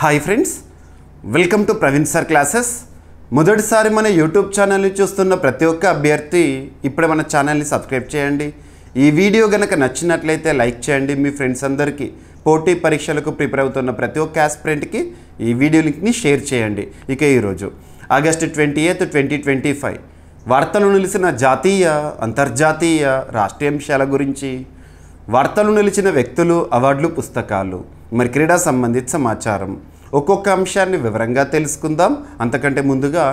Hi friends, welcome to Praveen sir classes. మొదటిసారి మన YouTube ఛానల్ని చూస్తున్న ప్రతి ఒక్క అభ్యర్థి ఇప్పుడే మన ఛానల్ని సబ్స్క్రైబ్ చేయండి. ఈ వీడియో కనుక నచ్చినట్లయితే లైక్ చేయండి. మీ ఫ్రెండ్స్ అందరికీ పోటీ పరీక్షలకు ప్రిపేర్ అవుతున్న ప్రతి ఒక్క ఆస్పిరెంట్కి ఈ వీడియో లింక్ని షేర్ చేయండి. ఇక ఈరోజు ఆగస్టు 28, 2025 వార్తలు నిలిచిన జాతీయ, అంతర్జాతీయ, రాష్ట్రీయ అంశాల గురించి, వార్తలు నిలిచిన వ్యక్తులు, అవార్డులు, పుస్తకాలు, మరి క్రీడా సంబంధిత సమాచారం, ఒక్కొక్క అంశాన్ని వివరంగా తెలుసుకుందాం. అంతకంటే ముందుగా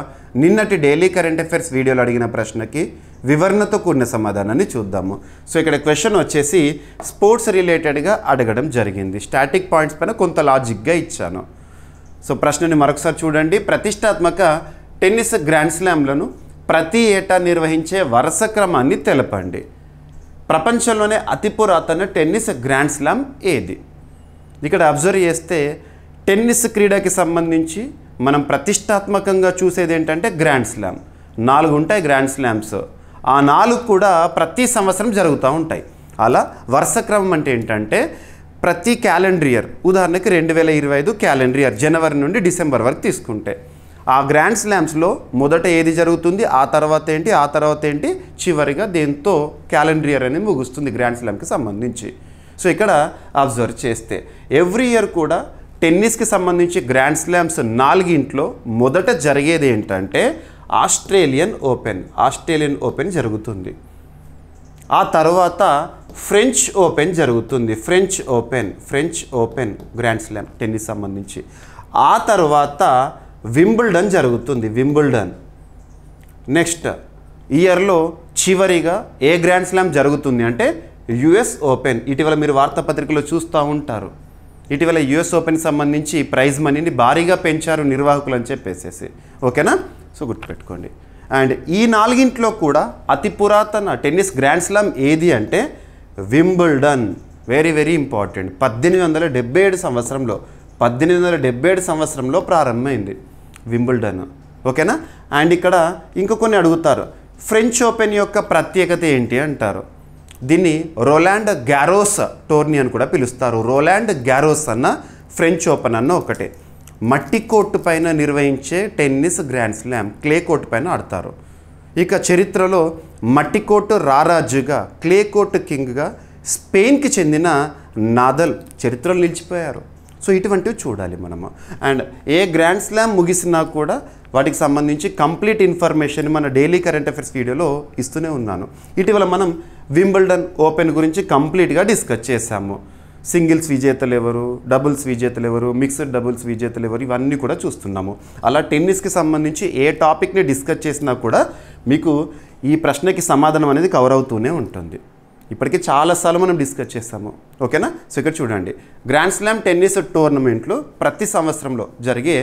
నిన్నటి డైలీ కరెంట్ అఫైర్స్ వీడియోలో అడిగిన ప్రశ్నకి వివరణతో కూడిన సమాధానాన్ని చూద్దాము. సో ఇక్కడ క్వశ్చన్ వచ్చేసి స్పోర్ట్స్ రిలేటెడ్గా అడగడం జరిగింది. స్టాటిక్ పాయింట్స్ పైన కొంత లాజిక్గా ఇచ్చాను. సో ప్రశ్నని మరొకసారి చూడండి. ప్రతిష్టాత్మక టెన్నిస్ గ్రాండ్ స్లామ్లను ప్రతి ఏటా నిర్వహించే వరుస క్రమాన్ని తెలపండి. ప్రపంచంలోనే అతి పురాతన టెన్నిస్ గ్రాండ్ స్లామ్ ఏది? ఇక్కడ అబ్జర్వ్ చేస్తే టెన్నిస్ క్రీడకి సంబంధించి మనం ప్రతిష్టాత్మకంగా చూసేది ఏంటంటే గ్రాండ్ స్లామ్. 4 ఉంటాయి గ్రాండ్ స్లామ్స్. ఆ 4 కూడా ప్రతి సంవత్సరం జరుగుతూ ఉంటాయి. అలా వరుస క్రమం అంటే ఏంటంటే ప్రతి క్యాలెండర్ ఇయర్, ఉదాహరణకి 2025 క్యాలెండర్ ఇయర్ జనవరి నుండి డిసెంబర్ వరకు తీసుకుంటే ఆ గ్రాండ్ స్లామ్స్లో మొదట ఏది జరుగుతుంది, ఆ తర్వాత ఏంటి, చివరిగా దేంతో క్యాలెండర్ ఇయర్ అనేది ముగుస్తుంది గ్రాండ్ స్లామ్కి సంబంధించి. సో ఇక్కడ అబ్జర్వ్ చేస్తే ఎవ్రీ ఇయర్ కూడా టెన్నిస్కి సంబంధించి గ్రాండ్ స్లామ్స్ 4 మొదట జరిగేది ఏంటంటే ఆస్ట్రేలియన్ ఓపెన్ జరుగుతుంది. ఆ తర్వాత ఫ్రెంచ్ ఓపెన్ జరుగుతుంది. French open grand slam tennis సంబంధించి. ఆ తర్వాత వింబుల్డన్ జరుగుతుంది. నెక్స్ట్ ఇయర్లో చివరిగా ఏ గ్రాండ్ స్లామ్ జరుగుతుంది అంటే యుఎస్ ఓపెన్. ఇటీవల మీరు వార్తాపత్రికలో చూస్తూ ఉంటారు. ఇటీవల యుఎస్ ఓపెన్కి సంబంధించి ప్రైజ్ మనీని భారీగా పెంచారు నిర్వాహకులు అని చెప్పేసేసి. ఓకేనా? సో గుర్తుపెట్టుకోండి. అండ్ ఈ 4 కూడా అతి పురాతన టెన్నిస్ గ్రాండ్ స్లామ్ ఏది అంటే వింబుల్డన్. Very very important. 1877 సంవత్సరంలో ప్రారంభమైంది వింబుల్డన్. ఓకేనా? అండ్ ఇక్కడ ఇంకా కొన్ని అడుగుతారు. ఫ్రెంచ్ ఓపెన్ యొక్క ప్రత్యేకత ఏంటి అంటారు. దీన్ని రోలాండ్ గ్యారోస్ టోర్నీ అని కూడా పిలుస్తారు. రోలాండ్ గ్యారోస్ అన్న ఫ్రెంచ్ ఓపెన్ అన్న ఒకటే. మట్టి కోర్టు పైన నిర్వహించే tennis grand slam. Clay court పైన ఆడతారు. ఇక చరిత్రలో మట్టి కోర్టు రారాజుగా, క్లే కోర్టు కింగ్గా స్పెయిన్కి చెందిన నాదల్ చరిత్రలో నిలిచిపోయారు. సో ఇటువంటివి చూడాలి మనము. అండ్ ఏ గ్రాండ్ స్లామ్ ముగిసినా కూడా వాటికి సంబంధించి కంప్లీట్ ఇన్ఫర్మేషన్ మన డైలీ కరెంట్ అఫైర్స్ వీడియోలో ఇస్తూనే ఉన్నాను. ఇటీవల మనం వింబుల్డన్ ఓపెన్ గురించి కంప్లీట్గా డిస్కస్ చేశాము. సింగిల్స్ విజేతలు ఎవరు, డబుల్స్ విజేతలు ఎవరు, మిక్స్డ్ డబుల్స్ విజేతలు ఎవరు, ఇవన్నీ కూడా చూస్తున్నాము. అలా టెన్నిస్కి సంబంధించి ఏ టాపిక్ని డిస్కస్ చేసినా కూడా మీకు ఈ ప్రశ్నకి సమాధానం అనేది కవర్ అవుతూనే ఉంటుంది. ఇప్పటికీ చాలాసార్లు మనం డిస్కస్ చేస్తాము. ఓకేనా? సో ఇక్కడ చూడండి. గ్రాండ్ స్లామ్ టెన్నిస్ టోర్నమెంట్లు ప్రతి సంవత్సరంలో జరిగే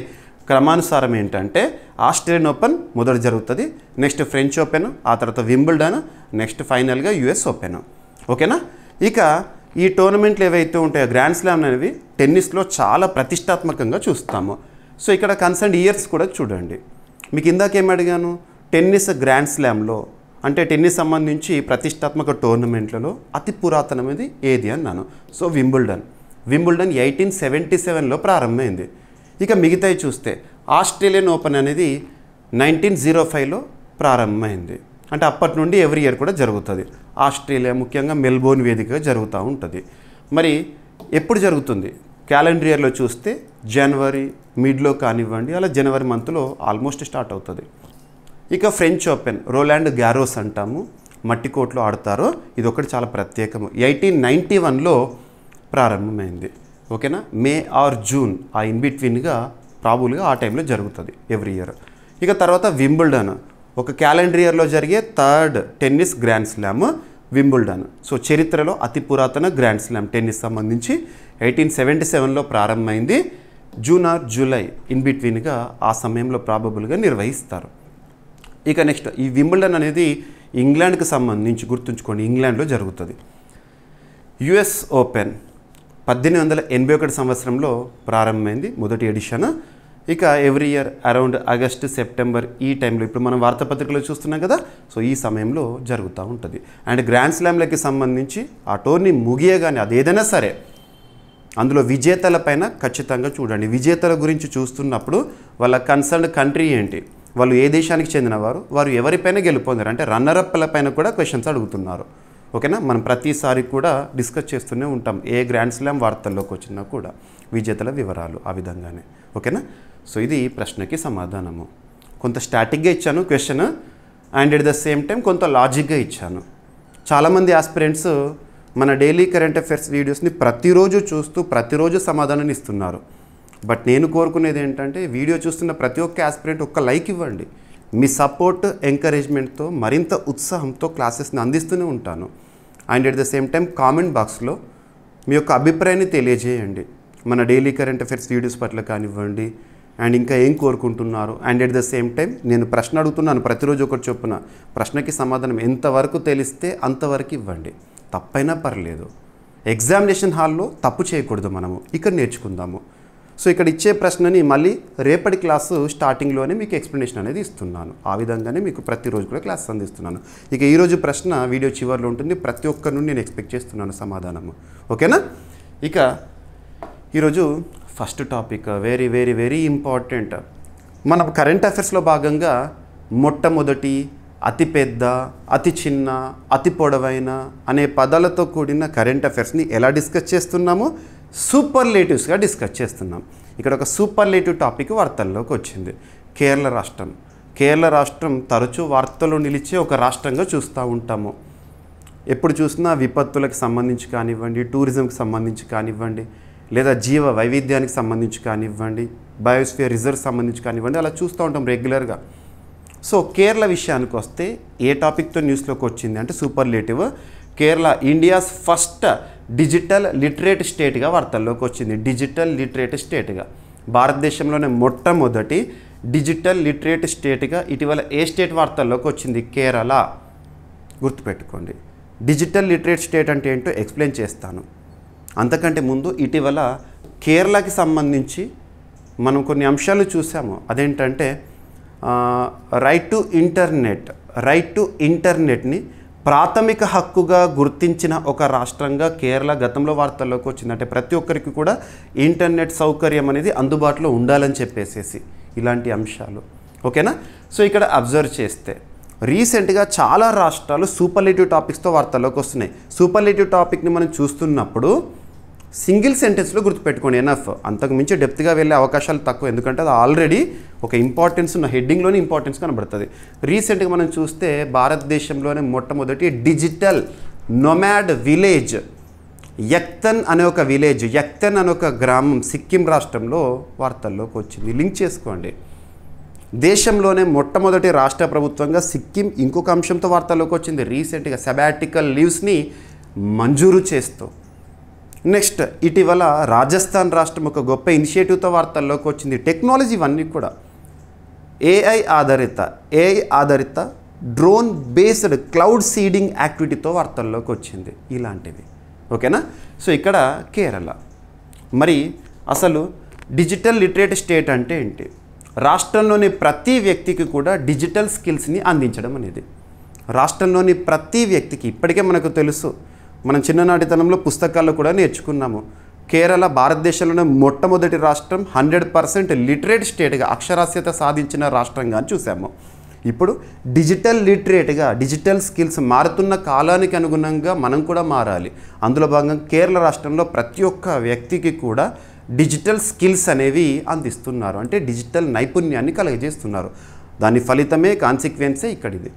క్రమానుసారం ఏంటంటే ఆస్ట్రేలియన్ ఓపెన్ మొదట జరుగుతుంది, నెక్స్ట్ ఫ్రెంచ్ ఓపెన్, ఆ తర్వాత వింబుల్డన్, నెక్స్ట్ ఫైనల్గా యుఎస్ ఓపెన్. ఓకేనా? ఇక ఈ టోర్నమెంట్లు ఏవైతే ఉంటాయో గ్రాండ్ స్లామ్ అనేవి టెన్నిస్లో చాలా ప్రతిష్టాత్మకంగా చూస్తాము. సో ఇక్కడ కన్సర్న్ ఇయర్స్ కూడా చూడండి. మీకు ఇందాకేం అడిగాను, టెన్నిస్ గ్రాండ్ స్లామ్లో అంటే టెన్నిస్ సంబంధించి ప్రతిష్టాత్మక టోర్నమెంట్లలో అతి పురాతనమైనది ఏది అన్నాను. సో వింబుల్డన్ 1877లో ప్రారంభమైంది. ఇక మిగతాయి చూస్తే ఆస్ట్రేలియన్ ఓపెన్ అనేది 1905లో ప్రారంభమైంది. అంటే అప్పటి నుండి ఎవ్రీ ఇయర్ కూడా జరుగుతుంది. ఆస్ట్రేలియా ముఖ్యంగా మెల్బోర్న్ వేదికగా జరుగుతూ ఉంటుంది. మరి ఎప్పుడు జరుగుతుంది? క్యాలెండర్ ఇయర్లో చూస్తే జనవరి మిడ్లో కానివ్వండి, అలా జనవరి మంత్లో ఆల్మోస్ట్ స్టార్ట్ అవుతుంది. ఇక ఫ్రెంచ్ ఓపెన్ రోలాండ్ గ్యారోస్ అంటాము, మట్టి కోర్టులో ఆడతారు. ఇది ఒకటి చాలా ప్రత్యేకము. 1891లో ప్రారంభమైంది. ఓకేనా? మే ఆర్ జూన్ ఆ ఇన్బిట్వీన్గా ప్రాబుల్గా ఆ టైంలో జరుగుతుంది ఎవ్రీ ఇయర్. ఇక తర్వాత వింబుల్డన్ ఒక క్యాలెండర్ ఇయర్లో జరిగే 3rd tennis grand slam Wimbledon. So చరిత్రలో అతి పురాతన గ్రాండ్ స్లామ్ టెన్నిస్ సంబంధించి 1877లో ప్రారంభమైంది. జూన్ ఆర్ జూలై ఇన్బిట్వీన్గా ఆ సమయంలో ప్రాబబుల్గా నిర్వహిస్తారు. ఇక నెక్స్ట్ ఈ వింబుల్డన్ అనేది ఇంగ్లాండ్కి సంబంధించి గుర్తుంచుకోండి, ఇంగ్లాండ్లో జరుగుతుంది. యుఎస్ ఓపెన్ 1881 సంవత్సరంలో ప్రారంభమైంది మొదటి ఎడిషన్. ఇక every year around August, September ఈ టైంలో ఇప్పుడు మనం వార్తాపత్రికలో చూస్తున్నాం కదా. సో ఈ సమయంలో జరుగుతూ ఉంటుంది. అండ్ గ్రాండ్ స్లామ్లకి సంబంధించి ఆ టోర్నీ ముగియగానే అది ఏదైనా సరే అందులో విజేతలపైన ఖచ్చితంగా చూడండి. విజేతల గురించి చూస్తున్నప్పుడు వాళ్ళ కన్సర్న్డ్ కంట్రీ ఏంటి, వాళ్ళు ఏ దేశానికి చెందినవారు, వారు ఎవరిపైన గెలుపొందారు అంటే రన్నరప్ల పైన కూడా క్వశ్చన్స్ అడుగుతున్నారు. ఓకేనా, మనం ప్రతిసారి కూడా డిస్కస్ చేస్తూనే ఉంటాం ఏ గ్రాండ్ స్లామ్ వార్తల్లోకి వచ్చినా కూడా విజేతల వివరాలు ఆ విధంగానే. ఓకేనా, సో ఇది ప్రశ్నకి సమాధానము. కొంత స్టాటిక్గా ఇచ్చాను question and at the same time కొంత లాజిక్గా ఇచ్చాను. చాలామంది ఆస్పిరెంట్స్ మన డైలీ కరెంట్ అఫైర్స్ వీడియోస్ని ప్రతిరోజు చూస్తూ ప్రతిరోజు సమాధానాన్ని ఇస్తున్నారు. బట్ నేను కోరుకునేది ఏంటంటే వీడియో చూస్తున్న ప్రతి ఒక్క ఆస్పిరెంట్ ఒక్క లైక్ ఇవ్వండి. మీ సపోర్ట్ ఎంకరేజ్మెంట్తో మరింత ఉత్సాహంతో క్లాసెస్ని అందిస్తూనే ఉంటాను. And at the same time comment బాక్స్లో మీ యొక్క అభిప్రాయాన్ని తెలియజేయండి. మన డైలీ కరెంట్ అఫైర్స్ వీడియోస్ పట్ల కానివ్వండి అండ్ ఇంకా ఏం కోరుకుంటున్నారు. And at the same time నేను ప్రశ్న అడుగుతున్నాను ప్రతిరోజు ఒకటి చొప్పున. ప్రశ్నకి సమాధానం ఎంతవరకు తెలిస్తే అంతవరకు ఇవ్వండి, తప్పైనా పర్లేదు. ఎగ్జామినేషన్ హాల్లో తప్పు చేయకూడదు, మనము ఇక్కడ నేర్చుకుందాము. సో ఇక్కడ ఇచ్చే ప్రశ్నని మళ్ళీ రేపటి క్లాసు స్టార్టింగ్లోనే మీకు ఎక్స్ప్లెనేషన్ అనేది ఇస్తున్నాను. ఆ విధంగానే మీకు ప్రతిరోజు కూడా క్లాస్ అందిస్తున్నాను. ఇక ఈరోజు ప్రశ్న వీడియో చివరిలో ఉంటుంది. ప్రతి ఒక్కరి నుండి నేను ఎక్స్పెక్ట్ చేస్తున్నాను సమాధానము. ఓకేనా, ఇక ఈరోజు first topic very very very important. మన కరెంట్ అఫైర్స్లో భాగంగా మొట్టమొదటి, అతిపెద్ద, అతి చిన్న, అతి పొడవైన అనే పదాలతో కూడిన కరెంట్ అఫైర్స్ని ఎలా డిస్కస్ చేస్తున్నామో సూపర్లేటివ్స్గా డిస్కస్ చేస్తున్నాం. ఇక్కడ ఒక సూపర్లేటివ్ టాపిక్ వార్తల్లోకి వచ్చింది. కేరళ రాష్ట్రం. కేరళ రాష్ట్రం తరచూ వార్తల్లో నిలిచే ఒక రాష్ట్రంగా చూస్తూ ఉంటాము. ఎప్పుడు చూసినా విపత్తులకు సంబంధించి కానివ్వండి, టూరిజంకి సంబంధించి కానివ్వండి, లేదా జీవ వైవిధ్యానికి సంబంధించి కానివ్వండి, బయోస్ఫియర్ రిజర్వ్ సంబంధించి కానివ్వండి, అలా చూస్తూ ఉంటాం రెగ్యులర్గా. సో కేరళ విషయానికి వస్తే ఏ టాపిక్తో న్యూస్లోకి వచ్చింది అంటే superlative. Kerala India's first digital literate స్టేట్గా వార్తల్లోకి వచ్చింది. డిజిటల్ లిటరేట్ స్టేట్గా, భారతదేశంలోనే మొట్టమొదటి డిజిటల్ లిటరేట్ స్టేట్గా ఇటీవల ఏ స్టేట్ వార్తల్లోకి వచ్చింది? కేరళ. గుర్తుపెట్టుకోండి. డిజిటల్ లిటరేట్ స్టేట్ అంటే ఏంటో ఎక్స్ప్లెయిన్ చేస్తాను. అంతకంటే ముందు ఇటీవల కేరళకి సంబంధించి మనం కొన్ని అంశాలు చూసాము. అదేంటంటే రైట్ టు ఇంటర్నెట్ని ప్రాథమిక హక్కుగా గుర్తించిన ఒక రాష్ట్రంగా కేరళ గతంలో వార్తల్లోకి వచ్చింది. అంటే ప్రతి ఒక్కరికి కూడా ఇంటర్నెట్ సౌకర్యం అనేది అందుబాటులో ఉండాలని చెప్పేసేసి ఇలాంటి అంశాలు. ఓకేనా, సో ఇక్కడ అబ్జర్వ్ చేస్తే రీసెంట్గా చాలా రాష్ట్రాలు సూపర్లేటివ్ టాపిక్స్తో వార్తల్లోకి వస్తున్నాయి. సూపర్లేటివ్ టాపిక్ని మనం చూస్తున్నప్పుడు సింగిల్ సెంటెన్స్లో గుర్తుపెట్టుకోండి, ఎనఫ్. అంతకు మించి డెప్త్గా వెళ్ళే అవకాశాలు తక్కువ, ఎందుకంటే అది ఆల్రెడీ ఒక ఇంపార్టెన్స్ ఉన్న హెడ్డింగ్లోనే ఇంపార్టెన్స్ కనబడుతుంది. రీసెంట్గా మనం చూస్తే భారతదేశంలోనే మొట్టమొదటి డిజిటల్ నొమాడ్ విలేజ్ యక్తన్ అనే ఒక విలేజ్, యక్తన్ అనే ఒక గ్రామం సిక్కిం రాష్ట్రంలో వార్తల్లోకి వచ్చింది. లింక్ చేసుకోండి. దేశంలోనే మొట్టమొదటి రాష్ట్ర ప్రభుత్వంగా సిక్కిం ఇంకొక అంశంతో వార్తల్లోకి వచ్చింది రీసెంట్గా, సబాటికల్ లీవ్స్ని మంజూరు చేస్తూ. నెక్స్ట్ ఇటీవల రాజస్థాన్ రాష్ట్రం ఒక గొప్ప ఇనిషియేటివ్తో వార్తల్లోకి వచ్చింది. టెక్నాలజీ ఇవన్నీ కూడా ఏఐ ఆధారిత డ్రోన్ బేస్డ్ క్లౌడ్ సీడింగ్ యాక్టివిటీతో వార్తల్లోకి వచ్చింది. ఇలాంటివి. ఓకేనా, సో ఇక్కడ కేరళ. మరి అసలు డిజిటల్ లిటరేట్ స్టేట్ అంటే ఏంటి? రాష్ట్రంలోని ప్రతి వ్యక్తికి కూడా డిజిటల్ స్కిల్స్ని అందించడం అనేది. రాష్ట్రంలోని ప్రతి వ్యక్తికి ఇప్పటికే మనకు తెలుసు, మనం చిన్ననాటితనంలో పుస్తకాల్లో కూడా నేర్చుకున్నాము. కేరళ భారతదేశంలోనే మొట్టమొదటి రాష్ట్రం 100% లిటరేట్ స్టేట్గా అక్షరాస్యత సాధించిన రాష్ట్రంగా చూసాము. ఇప్పుడు డిజిటల్ లిటరేట్గా డిజిటల్ స్కిల్స్ మారుతున్న కాలానికి అనుగుణంగా మనం కూడా మారాలి. అందులో భాగంగా కేరళ రాష్ట్రంలో ప్రతి ఒక్క వ్యక్తికి కూడా డిజిటల్ స్కిల్స్ అనేవి అందిస్తున్నారు. అంటే డిజిటల్ నైపుణ్యాన్ని కలుగజేస్తున్నారు. దాని ఫలితమే కాన్సిక్వెన్సే ఇక్కడిది.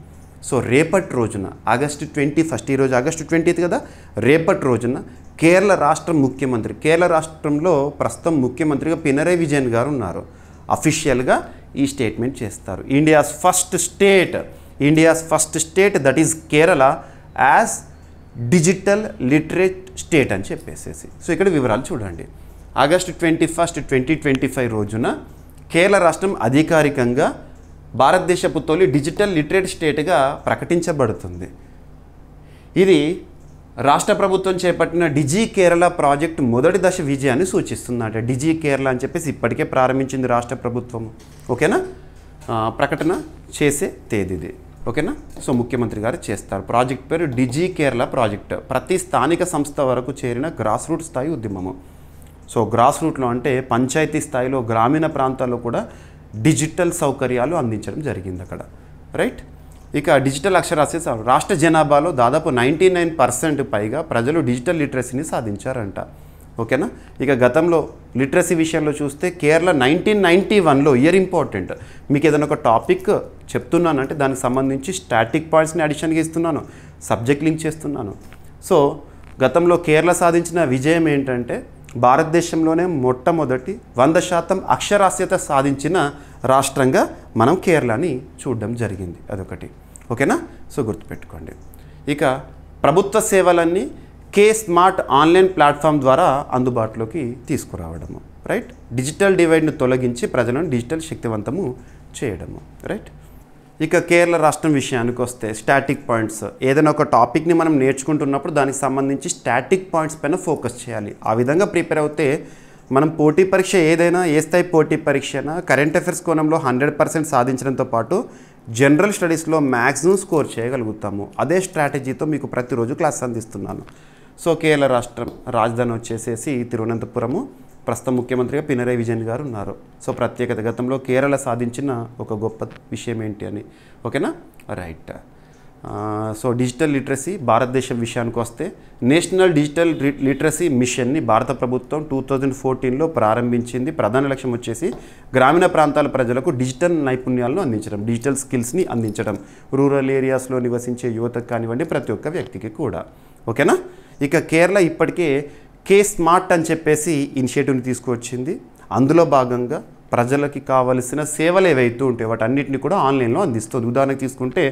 సో రేపటి రోజున ఆగస్టు 21, ఈరోజు ఆగస్టు 20 కదా, రేపటి రోజున కేరళ రాష్ట్ర ముఖ్యమంత్రి, కేరళ రాష్ట్రంలో ప్రస్తుతం ముఖ్యమంత్రిగా పినరయ్ విజయన్ గారు ఉన్నారు, అఫీషియల్గా ఈ స్టేట్మెంట్ చేస్తారు. India's first state that is Kerala as digital literate state అని చెప్పేసేసి. సో ఇక్కడ వివరాలు చూడండి. ఆగస్టు 21, 2025 రోజున కేరళ రాష్ట్రం అధికారికంగా భారతదేశపు తొలి డిజిటల్ లిటరేట్ స్టేట్గా ప్రకటించబడుతుంది. ఇది రాష్ట్ర ప్రభుత్వం చేపట్టిన డిజి కేరళ ప్రాజెక్టు మొదటి దశ విజయాన్ని సూచిస్తుందట. డిజి కేరళ అని చెప్పేసి ఇప్పటికే ప్రారంభించింది రాష్ట్ర ప్రభుత్వం. ఓకేనా, ప్రకటన చేసే తేదీది. ఓకేనా, సో ముఖ్యమంత్రి గారు చేస్తారు. ప్రాజెక్ట్ పేరు డిజి కేరళ ప్రాజెక్ట్. ప్రతి స్థానిక సంస్థ వరకు చేరిన గ్రాస్ రూట్ స్థాయి ఉద్యమము. సో గ్రాస్ రూట్లో అంటే పంచాయతీ స్థాయిలో గ్రామీణ ప్రాంతాల్లో కూడా డిజిటల్ సౌకర్యాలు అందించడం జరిగింది అక్కడ, రైట్. ఇక డిజిటల్ అక్షరాస్యత, రాష్ట్ర జనాభాలో దాదాపు 99% పైగా ప్రజలు డిజిటల్ లిటరసీని సాధించారంట, ఓకేనా. ఇక గతంలో లిటరసీ విషయంలో చూస్తే కేరళ 1991లో, ఇయర్ ఇంపార్టెంట్, మీకు ఏదైనా ఒక టాపిక్ చెప్తున్నానంటే దానికి సంబంధించి స్టాటిక్ పాయింట్స్ని అడిషన్గా ఇస్తున్నాను, సబ్జెక్ట్ లింక్ చేస్తున్నాను. సో గతంలో కేరళ సాధించిన విజయం ఏంటంటే భారతదేశంలోనే మొట్టమొదటి 100% అక్షరాస్యత సాధించిన రాష్ట్రంగా మనం కేరళని చూడడం జరిగింది, అదొకటి, ఓకేనా. సో గుర్తుపెట్టుకోండి. ఇక ప్రభుత్వ సేవలన్నీ స్మార్ట్ ఆన్లైన్ ప్లాట్ఫామ్ ద్వారా అందుబాటులోకి తీసుకురావడము, రైట్. డిజిటల్ డివైడ్ను తొలగించి ప్రజలను డిజిటల్ శక్తివంతము చేయడము, రైట్. ఇక కేరళ రాష్ట్రం విషయానికి వస్తే స్టాటిక్ పాయింట్స్, ఏదైనా ఒక టాపిక్ని మనం నేర్చుకుంటున్నప్పుడు దానికి సంబంధించి స్టాటిక్ పాయింట్స్ పైన ఫోకస్ చేయాలి. ఆ విధంగా ప్రిపేర్ అవుతే మనం పోటీ పరీక్ష ఏదైనా, ఏ స్థాయి పోటీ పరీక్ష అయినా కరెంట్ అఫైర్స్ కోణంలో 100% సాధించడంతో పాటు జనరల్ స్టడీస్లో మ్యాక్సిమం స్కోర్ చేయగలుగుతాము. అదే స్ట్రాటజీతో మీకు ప్రతిరోజు క్లాస్ అందిస్తున్నాను. సో కేరళ రాష్ట్రం రాజధాని వచ్చేసేసి తిరువనంతపురము, ప్రస్తుత ముఖ్యమంత్రిగా పినరయి విజయన్ గారు ఉన్నారు. సో ప్రత్యేకత, గతంలో కేరళ సాధించిన ఒక గొప్ప విషయం ఏంటి అని, ఓకేనా, రైట్. సో డిజిటల్ లిటరసీ భారతదేశం విషయానికి వస్తే నేషనల్ డిజిటల్ లిటరసీ మిషన్ని భారత ప్రభుత్వం 2014లో ప్రారంభించింది. ప్రధాన లక్ష్యం వచ్చేసి గ్రామీణ ప్రాంతాల ప్రజలకు డిజిటల్ నైపుణ్యాలను అందించడం, డిజిటల్ స్కిల్స్ని అందించడం, రూరల్ ఏరియాస్లో నివసించే యువతకు కానివ్వండి, ప్రతి ఒక్క వ్యక్తికి కూడా, ఓకేనా. ఇక కేరళ ఇప్పటికే స్మార్ట్ అని చెప్పేసి ఇనిషియేటివ్ని తీసుకువచ్చింది. అందులో భాగంగా ప్రజలకి కావలసిన సేవలు ఏవైతే ఉంటాయో వాటన్నిటిని కూడా ఆన్లైన్లో అందిస్తుంది. ఉదాహరణకు తీసుకుంటే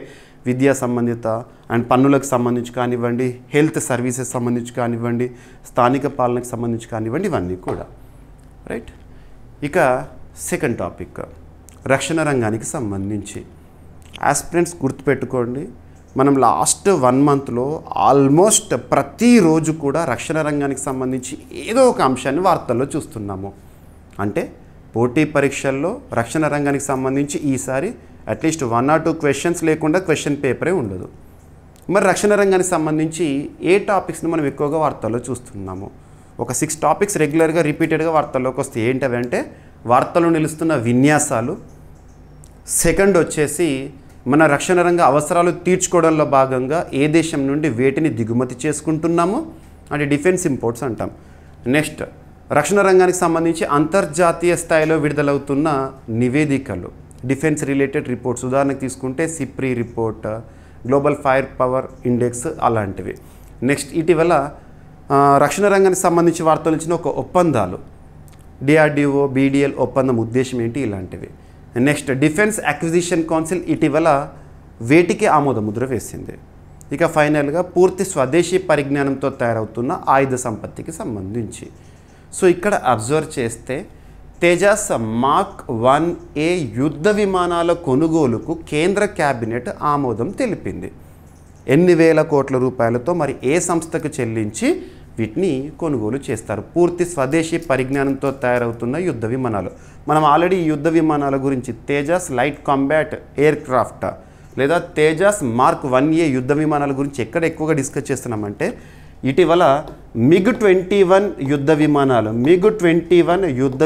విద్యా సంబంధిత అండ్ పన్నులకు సంబంధించి కానివ్వండి, హెల్త్ సర్వీసెస్ సంబంధించి కానివ్వండి, స్థానిక పాలనకు సంబంధించి కానివ్వండి, ఇవన్నీ కూడా, రైట్. ఇక సెకండ్ టాపిక్ రక్షణ రంగానికి సంబంధించి. ఆస్పిరెంట్స్ గుర్తుపెట్టుకోండి, మనం లాస్ట్ 1 మంత్లో ఆల్మోస్ట్ ప్రతిరోజు కూడా రక్షణ రంగానికి సంబంధించి ఏదో ఒక అంశాన్ని వార్తల్లో చూస్తున్నాము. అంటే పోటీ పరీక్షల్లో రక్షణ రంగానికి సంబంధించి ఈసారి అట్లీస్ట్ 1 or 2 క్వశ్చన్స్ లేకుండా క్వశ్చన్ పేపరే ఉండదు. మరి రక్షణ రంగానికి సంబంధించి ఏ టాపిక్స్ని మనం ఎక్కువగా వార్తల్లో చూస్తున్నాము? ఒక 6 టాపిక్స్ రెగ్యులర్గా రిపీటెడ్గా వార్తల్లోకి వస్తే ఏంటవి అంటే వార్తల్లో నిలుస్తున్న విన్యాసాలు, సెకండ్ వచ్చేసి మన రక్షణ రంగ అవసరాలు తీర్చుకోవడంలో భాగంగా ఏ దేశం నుండి వేటిని దిగుమతి చేసుకుంటున్నాము అంటే డిఫెన్స్ ఇంపోర్ట్స్ అంటాం. నెక్స్ట్ రక్షణ రంగానికి సంబంధించి అంతర్జాతీయ స్థాయిలో విడుదలవుతున్న నివేదికలు, డిఫెన్స్ రిలేటెడ్ రిపోర్ట్స్, ఉదాహరణకు తీసుకుంటే SIPRI report, global fire power index అలాంటివి. నెక్స్ట్ ఇటీవల రక్షణ రంగానికి సంబంధించి వార్తలు ఇచ్చిన ఒక ఒప్పందాలు, డిఆర్డిఓ బీడిఎల్ ఒప్పందం ఉద్దేశం ఏంటి, ఇలాంటివి. నెక్స్ట్ డిఫెన్స్ అక్విజిషన్ కౌన్సిల్ ఇటీవల వేటికి ఆమోద ముద్ర వేసింది. ఇక ఫైనల్గా పూర్తి స్వదేశీ పరిజ్ఞానంతో తయారవుతున్న ఆయుధ సంపత్తికి సంబంధించి. సో ఇక్కడ అబ్జర్వ్ చేస్తే తేజస్ మార్క్ 1A యుద్ధ విమానాల కొనుగోలుకు కేంద్ర క్యాబినెట్ ఆమోదం తెలిపింది. ఎన్ని వేల కోట్ల రూపాయలతో మరి ఏ సంస్థకు చెల్లించి వీటిని కొనుగోలు చేస్తారు? పూర్తి స్వదేశీ పరిజ్ఞానంతో తయారవుతున్న యుద్ధ విమానాలు. మనం ఆల్రెడీ ఈ యుద్ధ విమానాల గురించి Tejas light combat aircraft లేదా తేజస్ మార్క్ 1A యుద్ధ విమానాల గురించి ఎక్కడ ఎక్కువగా డిస్కస్ చేస్తున్నామంటే ఇటీవల MiG-21 యుద్ధ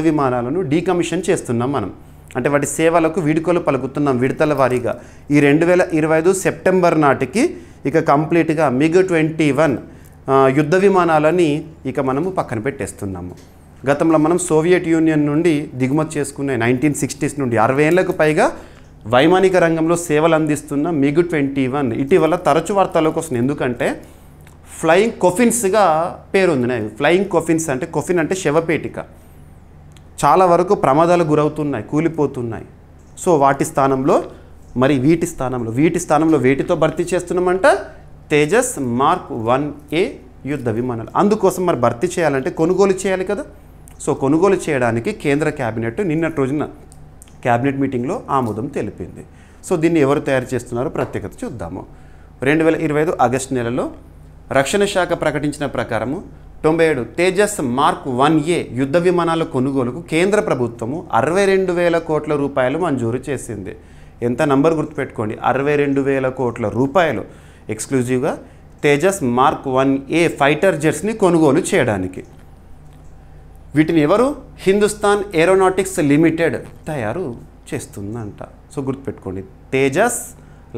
విమానాలను డీకమిషన్ చేస్తున్నాం మనం. అంటే వాటి సేవలకు వీడుకోలు పలుకుతున్నాం విడతల వారీగా. ఈ 2025 సెప్టెంబర్ నాటికి ఇక కంప్లీట్గా MiG-21 యుద్ధ విమానాలని ఇక మనము పక్కన పెట్టేస్తున్నాము. గతంలో మనం సోవియట్ యూనియన్ నుండి దిగుమతి చేసుకునే 1960s నుండి 60 ఏళ్లకు పైగా వైమానిక రంగంలో సేవలు అందిస్తున్న MiG-21 ఇటీవల తరచు వార్తల్లోకి వస్తుంది. ఎందుకంటే ఫ్లయింగ్ కొఫిన్స్గా పేరొందిన. ఫ్లయింగ్ కొఫిన్స్ అంటే కొఫిన్ అంటే శవపేటిక, చాలా వరకు ప్రమాదాలకు గురవుతున్నాయి, కూలిపోతున్నాయి. సో వాటి స్థానంలో మరి వీటి స్థానంలో వేటితో భర్తీ చేస్తున్నామంట తేజస్ మార్క్ 1A యుద్ధ విమానాలు. అందుకోసం మరి భర్తీ చేయాలంటే కొనుగోలు చేయాలి కదా. సో కొనుగోలు చేయడానికి కేంద్ర క్యాబినెట్ నిన్నటి రోజున క్యాబినెట్ మీటింగ్లో ఆమోదం తెలిపింది. సో దీన్ని ఎవరు తయారు చేస్తున్నారో ప్రత్యేకత చూద్దాము. 2025 ఆగస్టు నెలలో రక్షణ శాఖ ప్రకటించిన ప్రకారము 97 తేజస్ మార్క్ 1A యుద్ధ విమానాల కొనుగోలుకు కేంద్ర ప్రభుత్వము 62,000 కోట్ల రూపాయలు మంజూరు చేసింది. ఎంత నంబర్ గుర్తుపెట్టుకోండి, 62,000 కోట్ల రూపాయలు ఎక్స్క్లూజివ్గా తేజస్ మార్క్ 1A ఫైటర్ జెట్స్ని కొనుగోలు చేయడానికి. వీటిని ఎవరు? హిందుస్థాన్ ఏరోనాటిక్స్ లిమిటెడ్ తయారు చేస్తుందంట. సో గుర్తుపెట్టుకోండి, తేజస్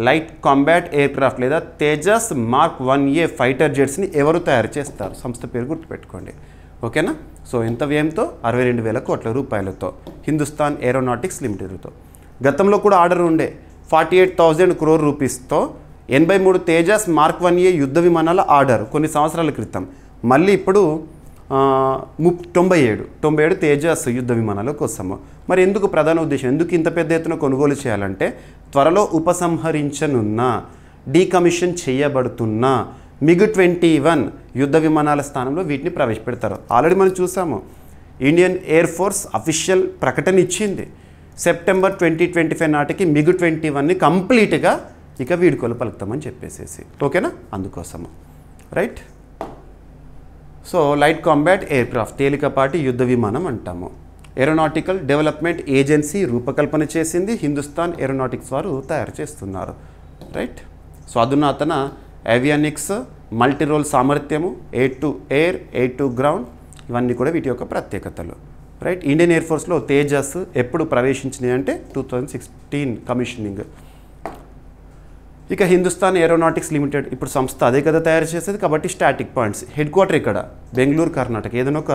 లైట్ కాంబాట్ ఎయిర్క్రాఫ్ట్ లేదా తేజస్ మార్క్ 1A ఫైటర్ జెట్స్ని ఎవరు తయారు చేస్తారు? సంస్థ పేరు గుర్తుపెట్టుకోండి. ఓకేనా? సో ఎంత వ్యయంతో? 62,000 కోట్ల రూపాయలతో హిందుస్థాన్ ఏరోనాటిక్స్ లిమిటెడ్తో. గతంలో కూడా ఆర్డర్ ఉండే 48,000 crore రూపీస్తో 83 తేజస్ మార్క్ 1A యుద్ధ విమానాల ఆర్డర్ కొన్ని సంవత్సరాల క్రితం. మళ్ళీ ఇప్పుడు 97 తేజస్ యుద్ధ విమానాల కోసము. మరి ఎందుకు? ప్రధాన ఉద్దేశం ఎందుకు ఇంత పెద్ద ఎత్తున కొనుగోలు చేయాలంటే త్వరలో ఉపసంహరించనున్న, డీకమిషన్ చేయబడుతున్న MiG-21 యుద్ధ విమానాల స్థానంలో వీటిని ప్రవేశపెడతారు. ఆల్రెడీ మనం చూసాము, ఇండియన్ ఎయిర్ ఫోర్స్ అఫీషియల్ ప్రకటన ఇచ్చింది. సెప్టెంబర్ 2025 నాటికి MiG-21ని కంప్లీట్గా ఇక వీడుకోలు పలుకుతామని చెప్పేసేసి. ఓకేనా? అందుకోసము. Right. So light combat aircraft తేలికపాటి యుద్ధ విమానం అంటాము. ఏరోనాటికల్ డెవలప్మెంట్ ఏజెన్సీ రూపకల్పన చేసింది, హిందుస్థాన్ ఏరోనాటిక్స్ వారు తయారు చేస్తున్నారు. రైట్. సో అధునాతన ఏవియానిక్స్, మల్టీరోల్ సామర్థ్యము, air to air, air to ground, ఇవన్నీ కూడా వీటి యొక్క ప్రత్యేకతలు. రైట్. ఇండియన్ ఎయిర్ ఫోర్స్లో తేజస్ ఎప్పుడు ప్రవేశించినాయి అంటే 2016 కమిషనింగ్. ఇక హిందుస్థాన్ ఏరోనాటిక్స్ లిమిటెడ్ ఇప్పుడు సంస్థ అదే కదా తయారు చేసేది, కాబట్టి స్టాటిక్ పాయింట్స్. హెడ్ క్వార్టర్ ఇక్కడ బెంగళూరు, కర్ణాటక. ఏదైనా ఒక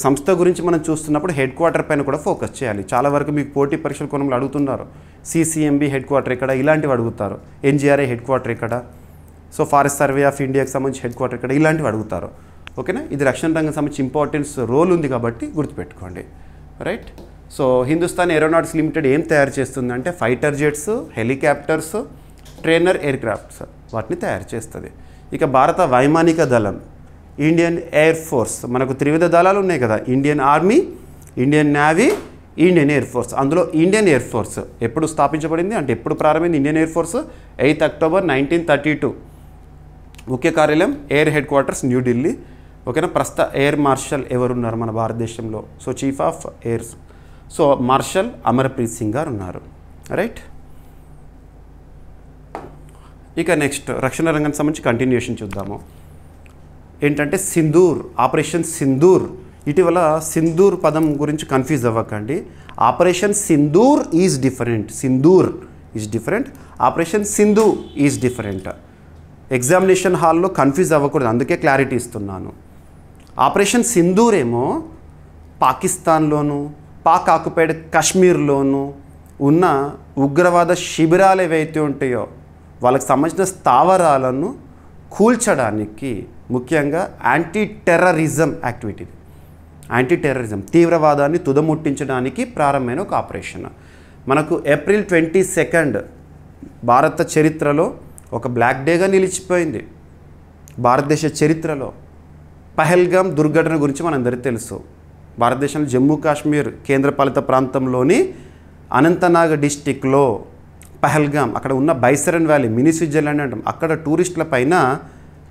సంస్థ గురించి మనం చూస్తున్నప్పుడు హెడ్ క్వార్టర్ పైన కూడా ఫోకస్ చేయాలి. చాలా వరకు మీకు పోటీ పరీక్షల కోణంలో అడుగుతున్నారు. CCMB హెడ్ క్వార్టర్ ఇక్కడ, ఇలాంటివి అడుగుతారు. NGRA హెడ్ క్వార్టర్ ఇక్కడ, సో ఫారెస్ట్ సర్వే ఆఫ్ ఇండియాకి సంబంధించి హెడ్ క్వార్టర్ ఇక్కడ, ఇలాంటివి అడుగుతారు. ఓకేనా? ఇది రక్షణ రంగం సంబంధించి ఇంపార్టెన్స్ రోల్ ఉంది కాబట్టి గుర్తుపెట్టుకోండి. Right. So Hindustan aeronautics limited ఏం తయారు చేస్తుందంటే fighter jets, helicopters, trainer aircrafts వాటిని తయారు చేస్తుంది. ఇక భారత వైమానిక దళం, ఇండియన్ ఎయిర్ ఫోర్స్, మనకు త్రివిధ దళాలు ఉన్నాయి కదా, Indian army, Indian navy, Indian air force. అందులో ఇండియన్ ఎయిర్ ఫోర్స్ ఎప్పుడు స్థాపించబడింది అంటే ఎప్పుడు ప్రారంభమైంది? Indian air force 8 October 1932. ముఖ్య కార్యాలయం ఎయిర్ హెడ్ క్వార్టర్స్ న్యూఢిల్లీ. ఓకేనా? ప్రస్తుత ఎయిర్ మార్షల్ ఎవరున్నారు మన భారతదేశంలో? So chief of airs, so marshal Amarpreet Singh గారు ఉన్నారు. రైట్. ఇక నెక్స్ట్ రక్షణ రంగానికి సంబంధించి కంటిన్యూషన్ చూద్దాము. ఏంటంటే సింధూర్, ఆపరేషన్ సింధూర్. ఇటీవల సింధూర్ పదం గురించి కన్ఫ్యూజ్ అవ్వకండి. Operation Sindoor is different, Sindoor is different, operation Sindhu is different. Examination హాల్లో కన్ఫ్యూజ్ అవ్వకూడదు, అందుకే క్లారిటీ ఇస్తున్నాను. ఆపరేషన్ సింధూర్ ఏమో పాకిస్తాన్లోను, పాక్ ఆక్యుపైడ్ కాశ్మీర్లోను ఉన్న ఉగ్రవాద శిబిరాలు ఏవైతే ఉంటాయో వాళ్ళకి సంబంధించిన స్థావరాలను కూల్చడానికి, ముఖ్యంగా anti terrorism activity, anti terrorism తీవ్రవాదాన్ని తుదముట్టించడానికి ప్రారంభమైన ఒక ఆపరేషన్. మనకు ఏప్రిల్ 22 భారత చరిత్రలో ఒక బ్లాక్ డేగా నిలిచిపోయింది. భారతదేశ చరిత్రలో పహల్గామ్ దుర్ఘటన గురించి మనందరికీ తెలుసు. భారతదేశంలో జమ్మూ కాశ్మీర్ కేంద్రపాలిత ప్రాంతంలోని అనంతనాగ్ డిస్టిక్లో పహల్గామ్, అక్కడ ఉన్న బైసరన్ వ్యాలీ, మినీ స్విట్జర్లాండ్ అంటాం, అక్కడ టూరిస్టుల పైన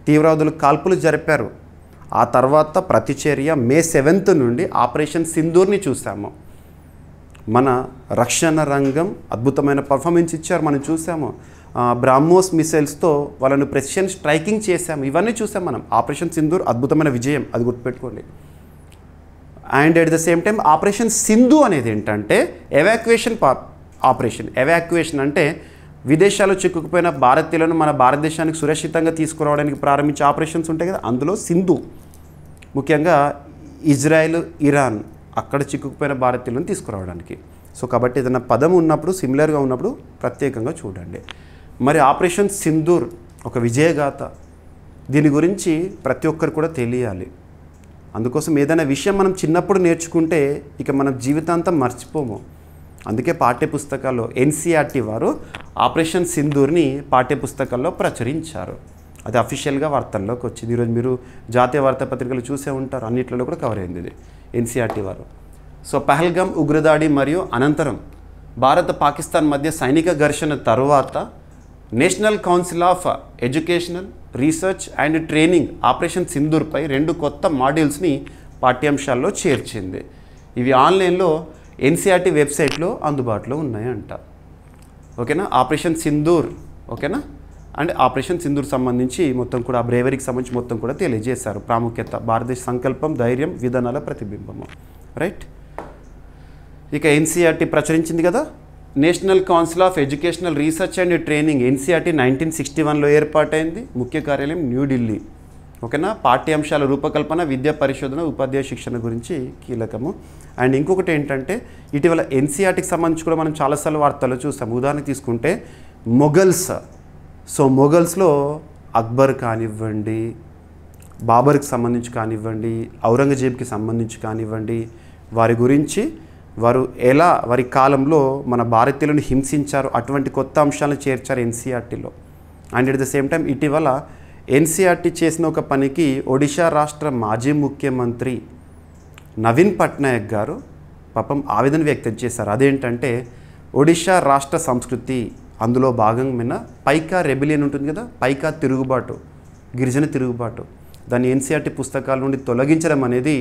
తీవ్రవాదులు కాల్పులు జరిపారు. ఆ తర్వాత ప్రతిచర్య మే 7 నుండి ఆపరేషన్ సింధూర్ని చూసాము. మన రక్షణ రంగం అద్భుతమైన పర్ఫార్మెన్స్ ఇచ్చారు, మనం చూసాము. బ్రాహ్మోస్ మిసైల్స్తో వాళ్ళను ప్రెసిషన్ స్ట్రైకింగ్ చేశాము, ఇవన్నీ చూసాం మనం. ఆపరేషన్ సింధూర్ అద్భుతమైన విజయం, అది గుర్తుపెట్టుకోండి. And at the same time operation Sindhu అనేది ఏంటంటే ఎవాక్యుయేషన్ ఆపరేషన్. ఎవాక్యుయేషన్ అంటే విదేశాల్లో చిక్కుకుపోయిన భారతీయులను మన భారతదేశానికి సురక్షితంగా తీసుకురావడానికి ప్రారంభించే ఆపరేషన్స్ ఉంటాయి కదా, అందులో సింధు. ముఖ్యంగా ఇజ్రాయెల్, ఇరాన్ అక్కడ చిక్కుకుపోయిన భారతీయులను తీసుకురావడానికి. సో కాబట్టి ఏదైనా పదం ఉన్నప్పుడు, సిమిలర్గా ఉన్నప్పుడు ప్రత్యేకంగా చూడండి. మరి ఆపరేషన్ సింధూర్ ఒక విజయగాథ, దీని గురించి ప్రతి ఒక్కరు కూడా తెలియాలి. అందుకోసం ఏదైనా విషయం మనం చిన్నప్పుడు నేర్చుకుంటే ఇక మనం జీవితాంతం మర్చిపోము. అందుకే పాఠ్యపుస్తకాల్లో NCERT వారు ఆపరేషన్ సింధూర్ని పాఠ్యపుస్తకాల్లో ప్రచురించారు. అది అఫీషియల్గా వార్తల్లోకి వచ్చింది. ఈరోజు మీరు జాతీయ వార్తాపత్రికలు చూసే ఉంటారు, అన్నిట్లలో కూడా కవర్ అయింది ఇది NCERT వారు. సో పహల్గామ్ ఉగ్రదాడి మరియు అనంతరం భారత పాకిస్తాన్ మధ్య సైనిక ఘర్షణ తరువాత national council of educational research and training operation సింధూర్పై 2 కొత్త మాడ్యూల్స్ని పాఠ్యాంశాల్లో చేర్చింది. ఇవి ఆన్లైన్లో NCERT వెబ్సైట్లో అందుబాటులో ఉన్నాయంట. ఓకేనా? ఆపరేషన్ సింధూర్, ఓకేనా? అండ్ ఆపరేషన్ సింధూర్ సంబంధించి మొత్తం కూడా బ్రేవరీకి సంబంధించి మొత్తం కూడా తెలియజేశారు. ప్రాముఖ్యత, భారతదేశ సంకల్పం, ధైర్యం, విధానాల ప్రతిబింబము. రైట్. ఇక ఎన్సీఆర్టీ ప్రచురించింది కదా, national council of educational research and training, NCERT 1961లో ఏర్పాటైంది, ముఖ్య కార్యాలయం న్యూఢిల్లీ. ఓకేనా. పాఠ్యాంశాల రూపకల్పన, విద్యా పరిశోధన, ఉపాధ్యాయ శిక్షణ గురించి కీలకము. అండ్ ఇంకొకటి ఏంటంటే ఇటీవల ఎన్సీఆర్టీకి సంబంధించి కూడా మనం చాలాసార్లు వార్తలు చూసాం. ఉదాహరణ తీసుకుంటే మొఘల్స్. సో మొఘల్స్లో అక్బర్ కానివ్వండి, బాబర్కి సంబంధించి కానివ్వండి, ఔరంగజేబ్కి సంబంధించి కానివ్వండి, వారి గురించి వారు ఎలా వారి కాలంలో మన భారతీయులను హింసించారు, అటువంటి కొత్త అంశాలను చేర్చారు ఎన్సీఆర్టీలో. And at the same time ఇటీవల ఎన్సీఆర్టీ చేసిన ఒక పనికి ఒడిషా రాష్ట్ర మాజీ ముఖ్యమంత్రి నవీన్ పట్నాయక్ గారు పాపం ఆవేదన వ్యక్తం చేశారు. అదేంటంటే ఒడిషా రాష్ట్ర సంస్కృతి, అందులో భాగమైన పైకా రెబిలియన్ ఉంటుంది కదా, పైకా తిరుగుబాటు, గిరిజన తిరుగుబాటు, దాన్ని ఎన్సీఆర్టీ పుస్తకాల నుండి తొలగించడం అనేది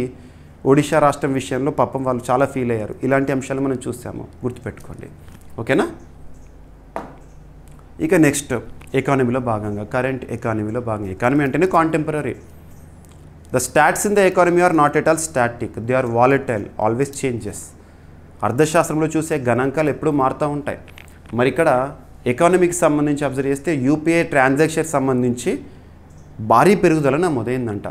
ఒడిషా రాష్ట్రం విషయంలో పాపం వాళ్ళు చాలా ఫీల్ అయ్యారు. ఇలాంటి అంశాలు మనం చూసాము, గుర్తుపెట్టుకోండి. ఓకేనా. ఇక నెక్స్ట్ ఎకానమీలో భాగంగా, కరెంట్ ఎకానమీలో భాగంగా, ఎకానమీ అంటేనే contemporary. The stats in the economy are not at all static, they are volatile, always changes. అర్థశాస్త్రంలో చూసే గణాంకాలు ఎప్పుడూ మారుతూ ఉంటాయి. మరి ఇక్కడ ఎకానమీకి సంబంధించి అబ్జర్వ్ చేస్తే యూపీఐ ట్రాన్సాక్షన్ సంబంధించి భారీ పెరుగుదల నమోదైందంట.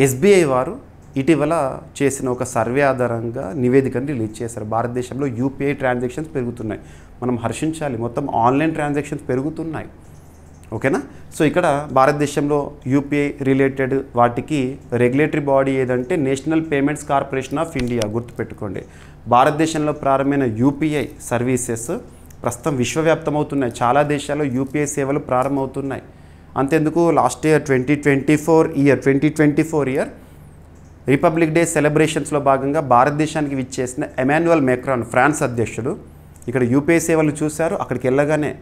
ఎస్బీఐ వారు ఇటీవల చేసిన ఒక సర్వే ఆధారంగా నివేదికను రిలీజ్ చేశారు. భారతదేశంలో యూపీఐ ట్రాన్సాక్షన్స్ పెరుగుతున్నాయి, మనం హర్షించాలి. మొత్తం ఆన్లైన్ ట్రాన్సాక్షన్స్ పెరుగుతున్నాయి. ఓకేనా. సో ఇక్కడ భారతదేశంలో యూపీఐ రిలేటెడ్ వాటికి రెగ్యులేటరీ బాడీ ఏదంటే national payments corporation of India, గుర్తుపెట్టుకోండి. భారతదేశంలో ప్రారంభమైన యూపీఐ సర్వీసెస్ ప్రస్తుతం విశ్వవ్యాప్తమవుతున్నాయి. చాలా దేశాల్లో యూపీఐ సేవలు ప్రారంభమవుతున్నాయి. అంతెందుకు last year 2024 year republic day సెలబ్రేషన్స్లో భాగంగా భారతదేశానికి విచ్చేసిన ఎమాన్యుయల్ మెక్రాన్, ఫ్రాన్స్ అధ్యక్షుడు, ఇక్కడ యూపీఐ సేవలు చూశారు. అక్కడికి వెళ్ళగానే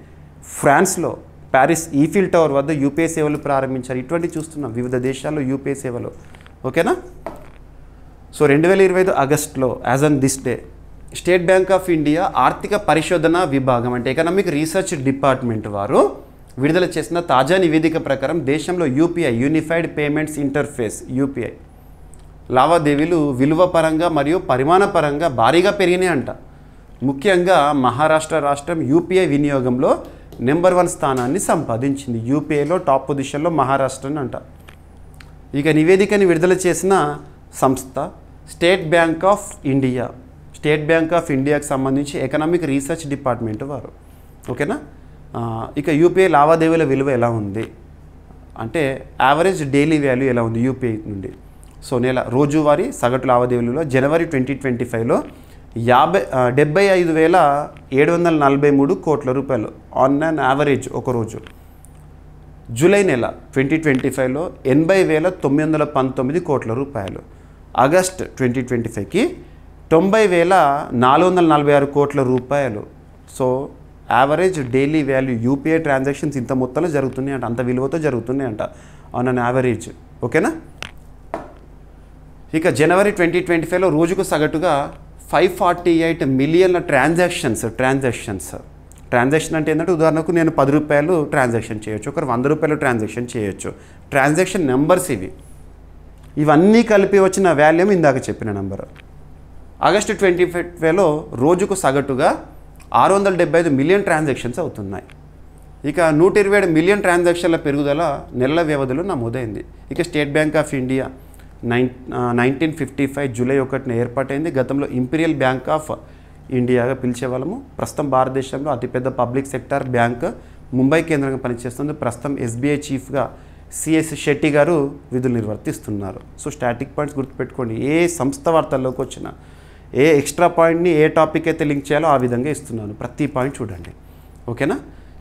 ఫ్రాన్స్లో ప్యారిస్ ఈఫిల్ టవర్ వద్ద యూపీఐ సేవలు ప్రారంభించారు. ఇటువంటి చూస్తున్నాం వివిధ దేశాల్లో యూపీఐ సేవలు. ఓకేనా. సో 2025 ఆగస్టులో as on this day state bank of India ఆర్థిక పరిశోధన విభాగం అంటే ఎకనామిక్ రీసెర్చ్ డిపార్ట్మెంట్ వారు విడుదల చేసిన తాజా నివేదిక ప్రకారం దేశంలో UPI, unified payments interface, UPI లావాదేవీలు విలువ పరంగా మరియు పరిమాణ పరంగా భారీగా పెరిగినాయి అంట. ముఖ్యంగా మహారాష్ట్ర రాష్ట్రం యూపీఐ వినియోగంలో నెంబర్ 1 స్థానాన్ని సంపాదించింది. యూపీఐలో టాప్ పొజిషన్లో మహారాష్ట్రని అంట. ఇక నివేదికని విడుదల చేసిన సంస్థ state bank of India. State bank of ఇండియాకి సంబంధించి ఎకనామిక్ రీసెర్చ్ డిపార్ట్మెంట్ వారు. ఓకేనా. ఇక యూపీఐ లావాదేవీల విలువ ఎలా ఉంది అంటే యావరేజ్ డైలీ వాల్యూ ఎలా ఉంది యూపీఐ నుండి. సో రోజువారీ సగటు లావాదేవీలలో జనవరి 2025లో 75,743 కోట్ల రూపాయలు ఆన్ అన్ యావరేజ్ ఒకరోజు. జూలై నెల 2025లో 80,919 కోట్ల రూపాయలు. ఆగస్ట్ 2025కి 90,446 కోట్ల రూపాయలు. So average daily value UPI transactions ఇంత మొత్తంలో జరుగుతున్నాయి అంట, అంత విలువతో జరుగుతున్నాయి అంట ఆన్ అన్ యావరేజ్. ఓకేనా. ఇక జనవరి 2025లో రోజుకు సగటుగా 548 మిలియన్ల ట్రాన్సాక్షన్ అంటే ఏంటంటే ఉదాహరణకు నేను 10 రూపాయలు ట్రాన్సాక్షన్ చేయొచ్చు, ఒకరు 100 రూపాయలు ట్రాన్సాక్షన్ చేయొచ్చు. ట్రాన్సాక్షన్ నెంబర్స్ ఇవన్నీ కలిపి వచ్చిన వాల్యూమ్ ఇందాక చెప్పిన నెంబర్. ఆగస్టు 2025లో రోజుకు సగటుగా 675 మిలియన్ ట్రాన్సాక్షన్స్ అవుతున్నాయి. ఇక 127 మిలియన్ ట్రాన్సాక్షన్ల పెరుగుదల నెలల వ్యవధిలో నమోదైంది. ఇక state bank of India 1955 July 1న ఏర్పాటైంది. గతంలో ఇంపీరియల్ బ్యాంక్ ఆఫ్ ఇండియాగా పిలిచేవాళ్ళము. ప్రస్తుతం భారతదేశంలో అతిపెద్ద పబ్లిక్ సెక్టార్ బ్యాంక్ ముంబై కేంద్రంగా పనిచేస్తుంది. ప్రస్తుతం ఎస్బీఐ చీఫ్గా సిఎస్ శెట్టి గారు విధులు నిర్వర్తిస్తున్నారు. సో స్టాటిక్ పాయింట్స్ గుర్తుపెట్టుకోండి. ఏ సంస్థ వార్తల్లోకి వచ్చినా ఏ ఎక్స్ట్రా పాయింట్ని ఏ టాపిక్ అయితే లింక్ చేయాలో ఆ విధంగా ఇస్తున్నాను. ప్రతి పాయింట్ చూడండి. ఓకేనా.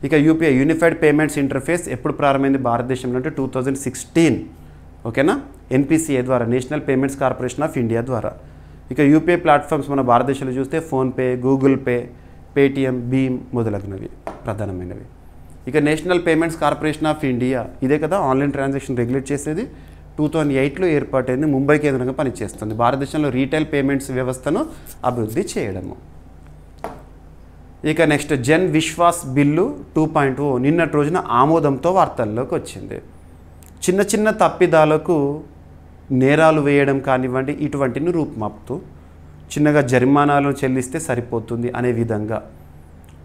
ఇక యూపీఐ యూనిఫైడ్ పేమెంట్స్ ఇంటర్ఫేస్ ఎప్పుడు ప్రారంభమైంది భారతదేశంలో అంటే 2016. ఓకేనా. ఎన్పిసిఐ ద్వారా, national payments corporation of India ద్వారా. ఇక యూపీఐ ప్లాట్ఫామ్స్ మన భారతదేశంలో చూస్తే ఫోన్పే, గూగుల్ పే, పేటిఎం, భీమ్ మొదలగునవి ప్రధానమైనవి. ఇక national payments corporation of India ఇదే కదా ఆన్లైన్ ట్రాన్సాక్షన్ రెగ్యులేట్ చేసేది. 2008లో ఏర్పాటైంది, ముంబై కేంద్రంగా పనిచేస్తుంది. భారతదేశంలో రీటైల్ పేమెంట్స్ వ్యవస్థను అభివృద్ధి చేయడము. ఇక నెక్స్ట్ జన్ విశ్వాస్ బిల్లు 2.0 నిన్నటి రోజున ఆమోదంతో వార్తల్లోకి వచ్చింది. చిన్న చిన్న తప్పిదాలకు నేరాలు వేయడం కానివ్వండి ఇటువంటిని రూపుమాపుతూ చిన్నగా జరిమానాలను చెల్లిస్తే సరిపోతుంది అనే విధంగా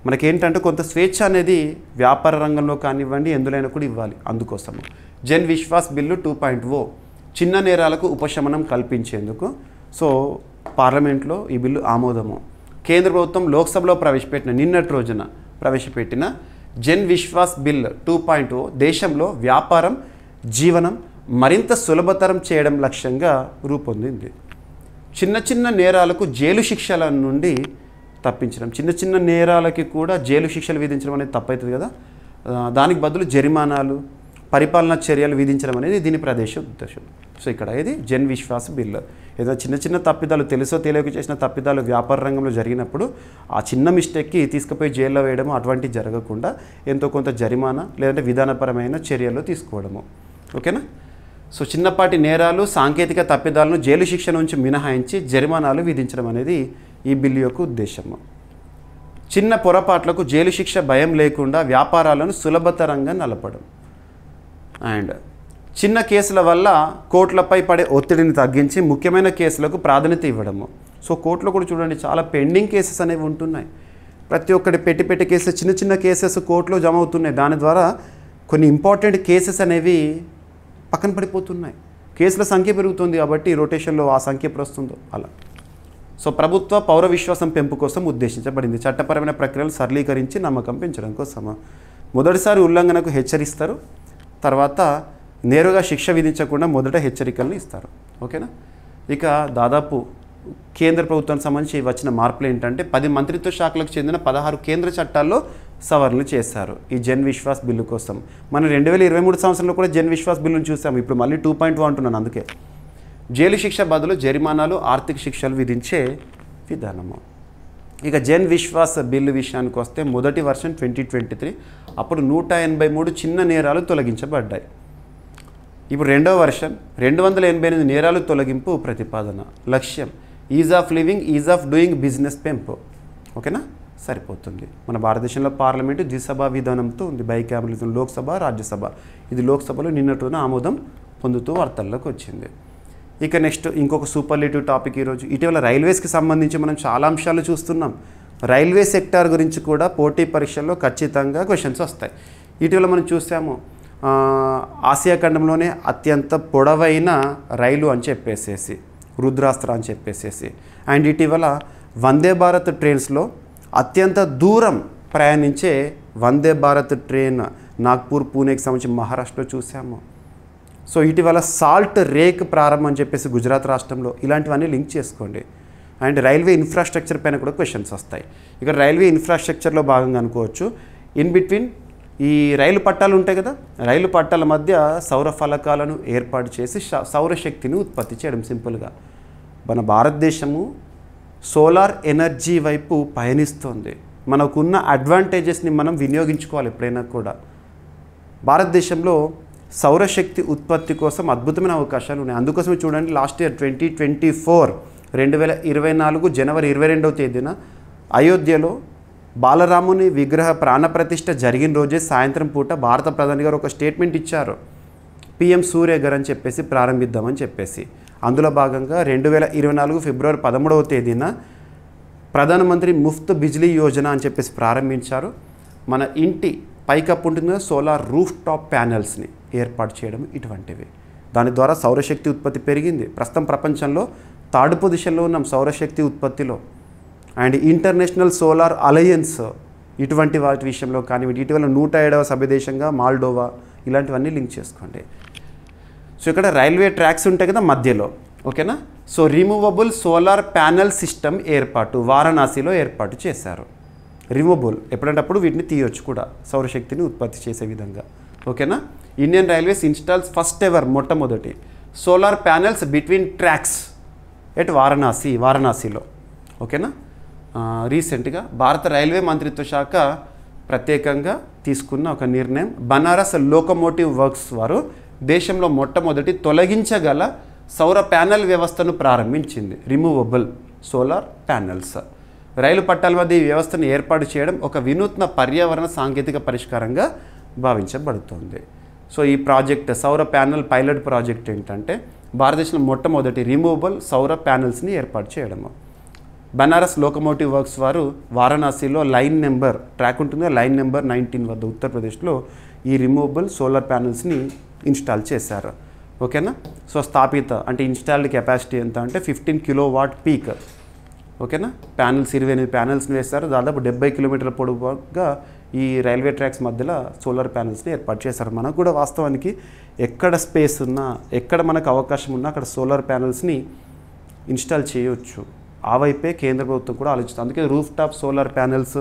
మనకేంటంటే కొంత స్వేచ్ఛ అనేది వ్యాపార రంగంలో కానివ్వండి ఎందులైనా కూడా ఇవ్వాలి. అందుకోసము జన్ విశ్వాస్ బిల్లు 2.0 చిన్న నేరాలకు ఉపశమనం కల్పించేందుకు సో పార్లమెంట్లో ఈ బిల్లు ఆమోదము. కేంద్ర ప్రభుత్వం లోక్సభలో నిన్నటి రోజున ప్రవేశపెట్టిన జన్ విశ్వాస్ బిల్ 2.0 దేశంలో వ్యాపారం జీవనం మరింత సులభతరం చేయడం లక్ష్యంగా రూపొందింది. చిన్న చిన్న నేరాలకు జైలు శిక్షల నుండి తప్పించడం, చిన్న చిన్న నేరాలకి కూడా జైలు శిక్షలు విధించడం అనేది తప్పవుతుంది కదా, దానికి బదులు జరిమానాలు పరిపాలనా చర్యలు విధించడం అనేది దీని ఉద్దేశం. సో ఇక్కడ ఇది జన్ విశ్వాస్ బిల్. ఏదో చిన్న చిన్న తప్పిదాలు తెలుసో తెలియక చేసిన తప్పిదాలు వ్యాపార రంగంలో జరిగినప్పుడు ఆ చిన్న మిస్టేక్కి తీసుకుపోయి జైల్లో వేయడము అటువంటివి జరగకుండా ఎంతో కొంత జరిమానా లేదంటే విధానపరమైన చర్యలు తీసుకోవడము. ఓకేనా. సో చిన్నపాటి నేరాలు సాంకేతిక తప్పిదాలను జైలు శిక్ష నుంచి మినహాయించి జరిమానాలు విధించడం అనేది ఈ బిల్లు యొక్క ఉద్దేశము. చిన్న పొరపాట్లకు జైలు శిక్ష భయం లేకుండా వ్యాపారాలను సులభతరంగా నలపడం అండ్ చిన్న కేసుల వల్ల కోర్టులపై పడే ఒత్తిడిని తగ్గించి ముఖ్యమైన కేసులకు ప్రాధాన్యత ఇవ్వడము. సో కోర్టులో కూడా చూడండి చాలా పెండింగ్ కేసెస్ అనేవి ఉంటున్నాయి. ప్రతి ఒక్కటి పెట్టి కేసెస్ చిన్న చిన్న కేసెస్ కోర్టులో జమ అవుతున్నాయి. దాని ద్వారా కొన్ని ఇంపార్టెంట్ కేసెస్ అనేవి పక్కన పడిపోతున్నాయి. కేసుల సంఖ్య పెరుగుతుంది కాబట్టి రొటేషన్లో ఆ సంఖ్య ఎప్పుడు వస్తుందో అలా. సో ప్రభుత్వ పౌర విశ్వాసం పెంపు కోసం ఉద్దేశించబడింది. చట్టపరమైన ప్రక్రియలు సరళీకరించి నమ్మకం పెంచడం కోసము. మొదటిసారి ఉల్లంఘనకు హెచ్చరిస్తారు, తర్వాత నేరుగా శిక్ష విధించకుండా మొదట హెచ్చరికలను ఇస్తారు. ఓకేనా. ఇక దాదాపు కేంద్ర ప్రభుత్వానికి సంబంధించి వచ్చిన మార్పులు ఏంటంటే 10 మంత్రిత్వ శాఖలకు చెందిన 16 కేంద్ర చట్టాల్లో సవరణలు చేశారు ఈ జన్ విశ్వాస్ బిల్లు కోసం. మనం 2023 సంవత్సరంలో కూడా జన్ విశ్వాస్ బిల్లును చూసాము. ఇప్పుడు మళ్ళీ 2.0 అంటున్నాను. అందుకే జైలు శిక్ష బదులు జరిమానాలు ఆర్థిక శిక్షలు విధించే విధానము. ఇక జన్ విశ్వాస్ బిల్లు విషయానికి వస్తే మొదటి వర్షన్ 2023 అప్పుడు 183 చిన్న నేరాలు తొలగించబడ్డాయి. ఇప్పుడు రెండవ వర్షన్ 288 నేరాలు తొలగింపు ప్రతిపాదన. లక్ష్యం is of living is of doing business పెంపు. ఓకేనా, సరిపోతుంది. మన భారతదేశంలో పార్లమెంటు ద్విసభ విధానంతో ఉంది. బైకామరల్ లోక్సభ రాజ్యసభ. ఇది లోక్సభలో నిన్నటిన ఆమోదం పొందుతూ వార్తల్లోకి వచ్చింది. ఇక నెక్స్ట్ ఇంకొక సూపర్లేటివ్ టాపిక్ ఈరోజు. ఇటీవల రైల్వేస్కి సంబంధించి మనం చాలా అంశాలు చూస్తున్నాం. రైల్వే సెక్టార్ గురించి కూడా పోటీ పరీక్షల్లో ఖచ్చితంగా క్వశ్చన్స్ వస్తాయి. ఇటీవల మనం చూసాము ఆసియా ఖండంలోనే అత్యంత పొడవైన రైలు అని చెప్పేసేసి రుద్రాస్త్ర అని చెప్పేసేసి అండ్ ఇటీవల వందే భారత్ ట్రైన్స్లో అత్యంత దూరం ప్రయాణించే వందే భారత్ ట్రైన్ నాగ్పూర్ పూణేకి సంబంధించి మహారాష్ట్రలో చూసాము. సో ఇటీవల సాల్ట్ రేక్ ప్రారంభం అని చెప్పేసి గుజరాత్ రాష్ట్రంలో. ఇలాంటివన్నీ లింక్ చేసుకోండి. అండ్ రైల్వే ఇన్ఫ్రాస్ట్రక్చర్ పైన కూడా క్వశ్చన్స్ వస్తాయి. ఇక్కడ రైల్వే ఇన్ఫ్రాస్ట్రక్చర్లో భాగంగా అనుకోవచ్చు ఇన్ బిట్వీన్ ఈ రైలు పట్టాలు ఉంటాయి కదా, రైలు పట్టాల మధ్య సౌర ఫలకాలను ఏర్పాటు చేసి సౌరశక్తిని ఉత్పత్తి చేయడం. సింపుల్గా మన భారతదేశము సోలార్ ఎనర్జీ వైపు పయనిస్తోంది. మనకున్న అడ్వాంటేజెస్ని మనం వినియోగించుకోవాలి. ఎప్పుడైనా కూడా భారతదేశంలో సౌరశక్తి ఉత్పత్తి కోసం అద్భుతమైన అవకాశాలు ఉన్నాయి. అందుకోసమే చూడండి లాస్ట్ ఇయర్ 2024 జనవరి 22వ తేదీన అయోధ్యలో బాలరాముని విగ్రహ ప్రాణప్రతిష్ఠ జరిగిన రోజే సాయంత్రం పూట భారత ప్రధాని గారు ఒక స్టేట్మెంట్ ఇచ్చారు. PM సూర్య గారు అని చెప్పేసి ప్రారంభిద్దామని చెప్పేసి. అందులో భాగంగా 2024 ఫిబ్రవరి 13వ తేదీన ప్రధానమంత్రి ముఫ్త్ బిజ్లీ యోజన అని చెప్పేసి ప్రారంభించారు. మన ఇంటి పైకప్పు ఉంటుంది సోలార్ రూఫ్ టాప్ ప్యానెల్స్ని ఏర్పాటు చేయడం ఇటువంటివి. దాని ద్వారా సౌరశక్తి ఉత్పత్తి పెరిగింది. ప్రస్తుతం ప్రపంచంలో థర్డ్ పొజిషన్లో ఉన్నాం సౌరశక్తి ఉత్పత్తిలో. అండ్ ఇంటర్నేషనల్ సోలార్ అలయన్స్ ఇటువంటి వాటి విషయంలో కానివ్వండి. ఇటీవల 107వ సభ్యదేశంగా మాల్డోవా ఇలాంటివన్నీ లింక్ చేసుకోండి. సో ఇక్కడ రైల్వే ట్రాక్స్ ఉంటాయి కదా మధ్యలో. ఓకేనా. So removable solar panel system ఏర్పాటు వారణాసిలో ఏర్పాటు చేశారు. రిమూవబుల్ ఎప్పుడంటప్పుడు వీటిని తీయొచ్చు కూడా సౌరశక్తిని ఉత్పత్తి చేసే విధంగా. ఓకేనా. Indian railways installs first ever మొట్టమొదటి solar panels between tracks at వారణాసిలో. ఓకేనా. రీసెంట్గా భారత రైల్వే మంత్రిత్వ శాఖ ప్రత్యేకంగా తీసుకున్న ఒక నిర్ణయం. బనారస్ లోకోమోటివ్ వర్క్స్ వారు దేశంలో మొట్టమొదటి తొలగించగల సౌర ప్యానెల్ వ్యవస్థను ప్రారంభించింది. Removable solar panels. రైలు పట్టాల మధ్య ఈ వ్యవస్థను ఏర్పాటు చేయడం ఒక వినూత్న పర్యావరణ సాంకేతిక పరిష్కారంగా భావించబడుతుంది. సో ఈ ప్రాజెక్ట్ సౌర ప్యానెల్ పైలట్ ప్రాజెక్ట్ ఏంటంటే భారతదేశంలో మొట్టమొదటి రిమూవబుల్ సౌర ప్యానెల్స్ని ఏర్పాటు చేయడము. బనారస్ లోకమోటివ్ వర్క్స్ వారు వారణాసిలో లైన్ నెంబర్ ట్రాక్ ఉంటుందో లైన్ నెంబర్ 19 వద్ద ఉత్తరప్రదేశ్లో ఈ రిమూవబుల్ సోలార్ ప్యానెల్స్ని ఇన్స్టాల్ చేశారు. ఓకేనా. సో స్థాపిత అంటే ఇన్స్టాల్డ్ కెపాసిటీ ఎంత అంటే 15 కిలోవాట్ పీక్. ఓకేనా. ప్యానెల్స్ 28 ప్యానెల్స్ని వేస్తారు. దాదాపు 70 కిలోమీటర్ల పొడవుగా ఈ రైల్వే ట్రాక్స్ మధ్యలో సోలార్ ప్యానెల్స్ని ఏర్పాటు చేశారు. మనకు కూడా వాస్తవానికి ఎక్కడ స్పేస్ ఉన్నా ఎక్కడ మనకు అవకాశం ఉన్నా అక్కడ సోలార్ ప్యానెల్స్ని ఇన్స్టాల్ చేయవచ్చు. ఆ వైపే కేంద్ర ప్రభుత్వం కూడా ఆలోచిస్తుంది. అందుకే roof top solar panels,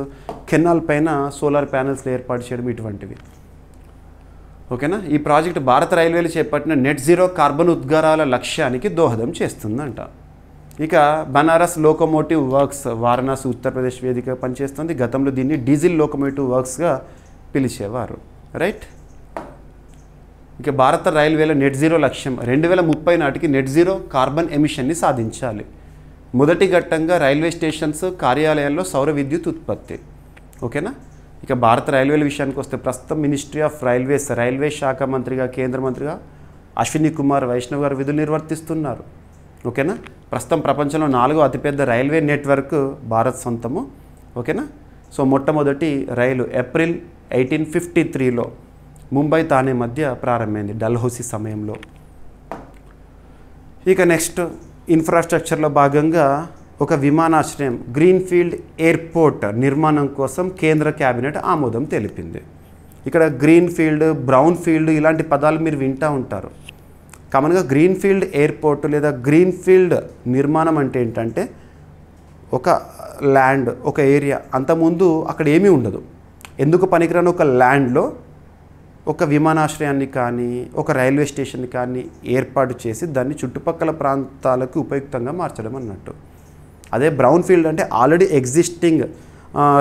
canal పైన సోలార్ ప్యానెల్స్ని ఏర్పాటు చేయడం ఇటువంటివి. ఓకేనా. ఈ ప్రాజెక్ట్ భారత రైల్వేలు చేపట్టిన నెట్ జీరో కార్బన్ ఉద్గారాల లక్ష్యానికి దోహదం చేస్తుందంట. ఇక బనారస్ లోకోమోటివ్ వర్క్స్ వారణాసి ఉత్తరప్రదేశ్ వేదిక పనిచేస్తుంది. గతంలో దీన్ని డీజిల్ లోకోమోటివ్ వర్క్స్గా పిలిచేవారు. రైట్. ఇక భారత రైల్వేల నెట్ జీరో లక్ష్యం 2030 నాటికి నెట్ జీరో కార్బన్ ఎమిషన్ని సాధించాలి. మొదటి ఘట్టంగా రైల్వే స్టేషన్స్, కార్యాలయాల్లో సౌర విద్యుత్ ఉత్పత్తి. ఓకేనా. ఇక భారత రైల్వేల విషయానికి వస్తే ప్రస్తుతం మినిస్ట్రీ ఆఫ్ రైల్వేస్ రైల్వే శాఖ మంత్రిగా కేంద్ర మంత్రిగా అశ్విని కుమార్ వైష్ణవ్ గారు విధులు నిర్వర్తిస్తున్నారు. ఓకేనా. ప్రస్తుతం ప్రపంచంలో 4వ అతిపెద్ద రైల్వే నెట్వర్క్ భారత్ సొంతము. ఓకేనా. సో మొట్టమొదటి రైలు ఏప్రిల్ 1853లో ముంబై తానే మధ్య ప్రారంభమైంది డల్హౌసీ సమయంలో. ఇక నెక్స్ట్ ఇన్ఫ్రాస్ట్రక్చర్లో భాగంగా ఒక విమానాశ్రయం గ్రీన్ఫీల్డ్ ఎయిర్పోర్ట్ నిర్మాణం కోసం కేంద్ర క్యాబినెట్ ఆమోదం తెలిపింది. ఇక్కడ గ్రీన్ఫీల్డ్, బ్రౌన్ ఫీల్డ్ ఇలాంటి పదాలు మీరు వింటూ ఉంటారు. కామన్గా గ్రీన్ఫీల్డ్ ఎయిర్పోర్ట్ లేదా గ్రీన్ఫీల్డ్ నిర్మాణం అంటే ఏంటంటే ఒక ల్యాండ్, ఒక ఏరియా, అంతకుముందు అక్కడ ఏమీ ఉండదు. ఎందుకు పనికిరాని ఒక ల్యాండ్లో ఒక విమానాశ్రయాన్ని కానీ ఒక రైల్వే స్టేషన్ని కానీ ఏర్పాటు చేసి దాన్ని చుట్టుపక్కల ప్రాంతాలకు ఉపయుక్తంగా మార్చడం అన్నట్టు. అదే బ్రౌన్ ఫీల్డ్ అంటే ఆల్రెడీ ఎగ్జిస్టింగ్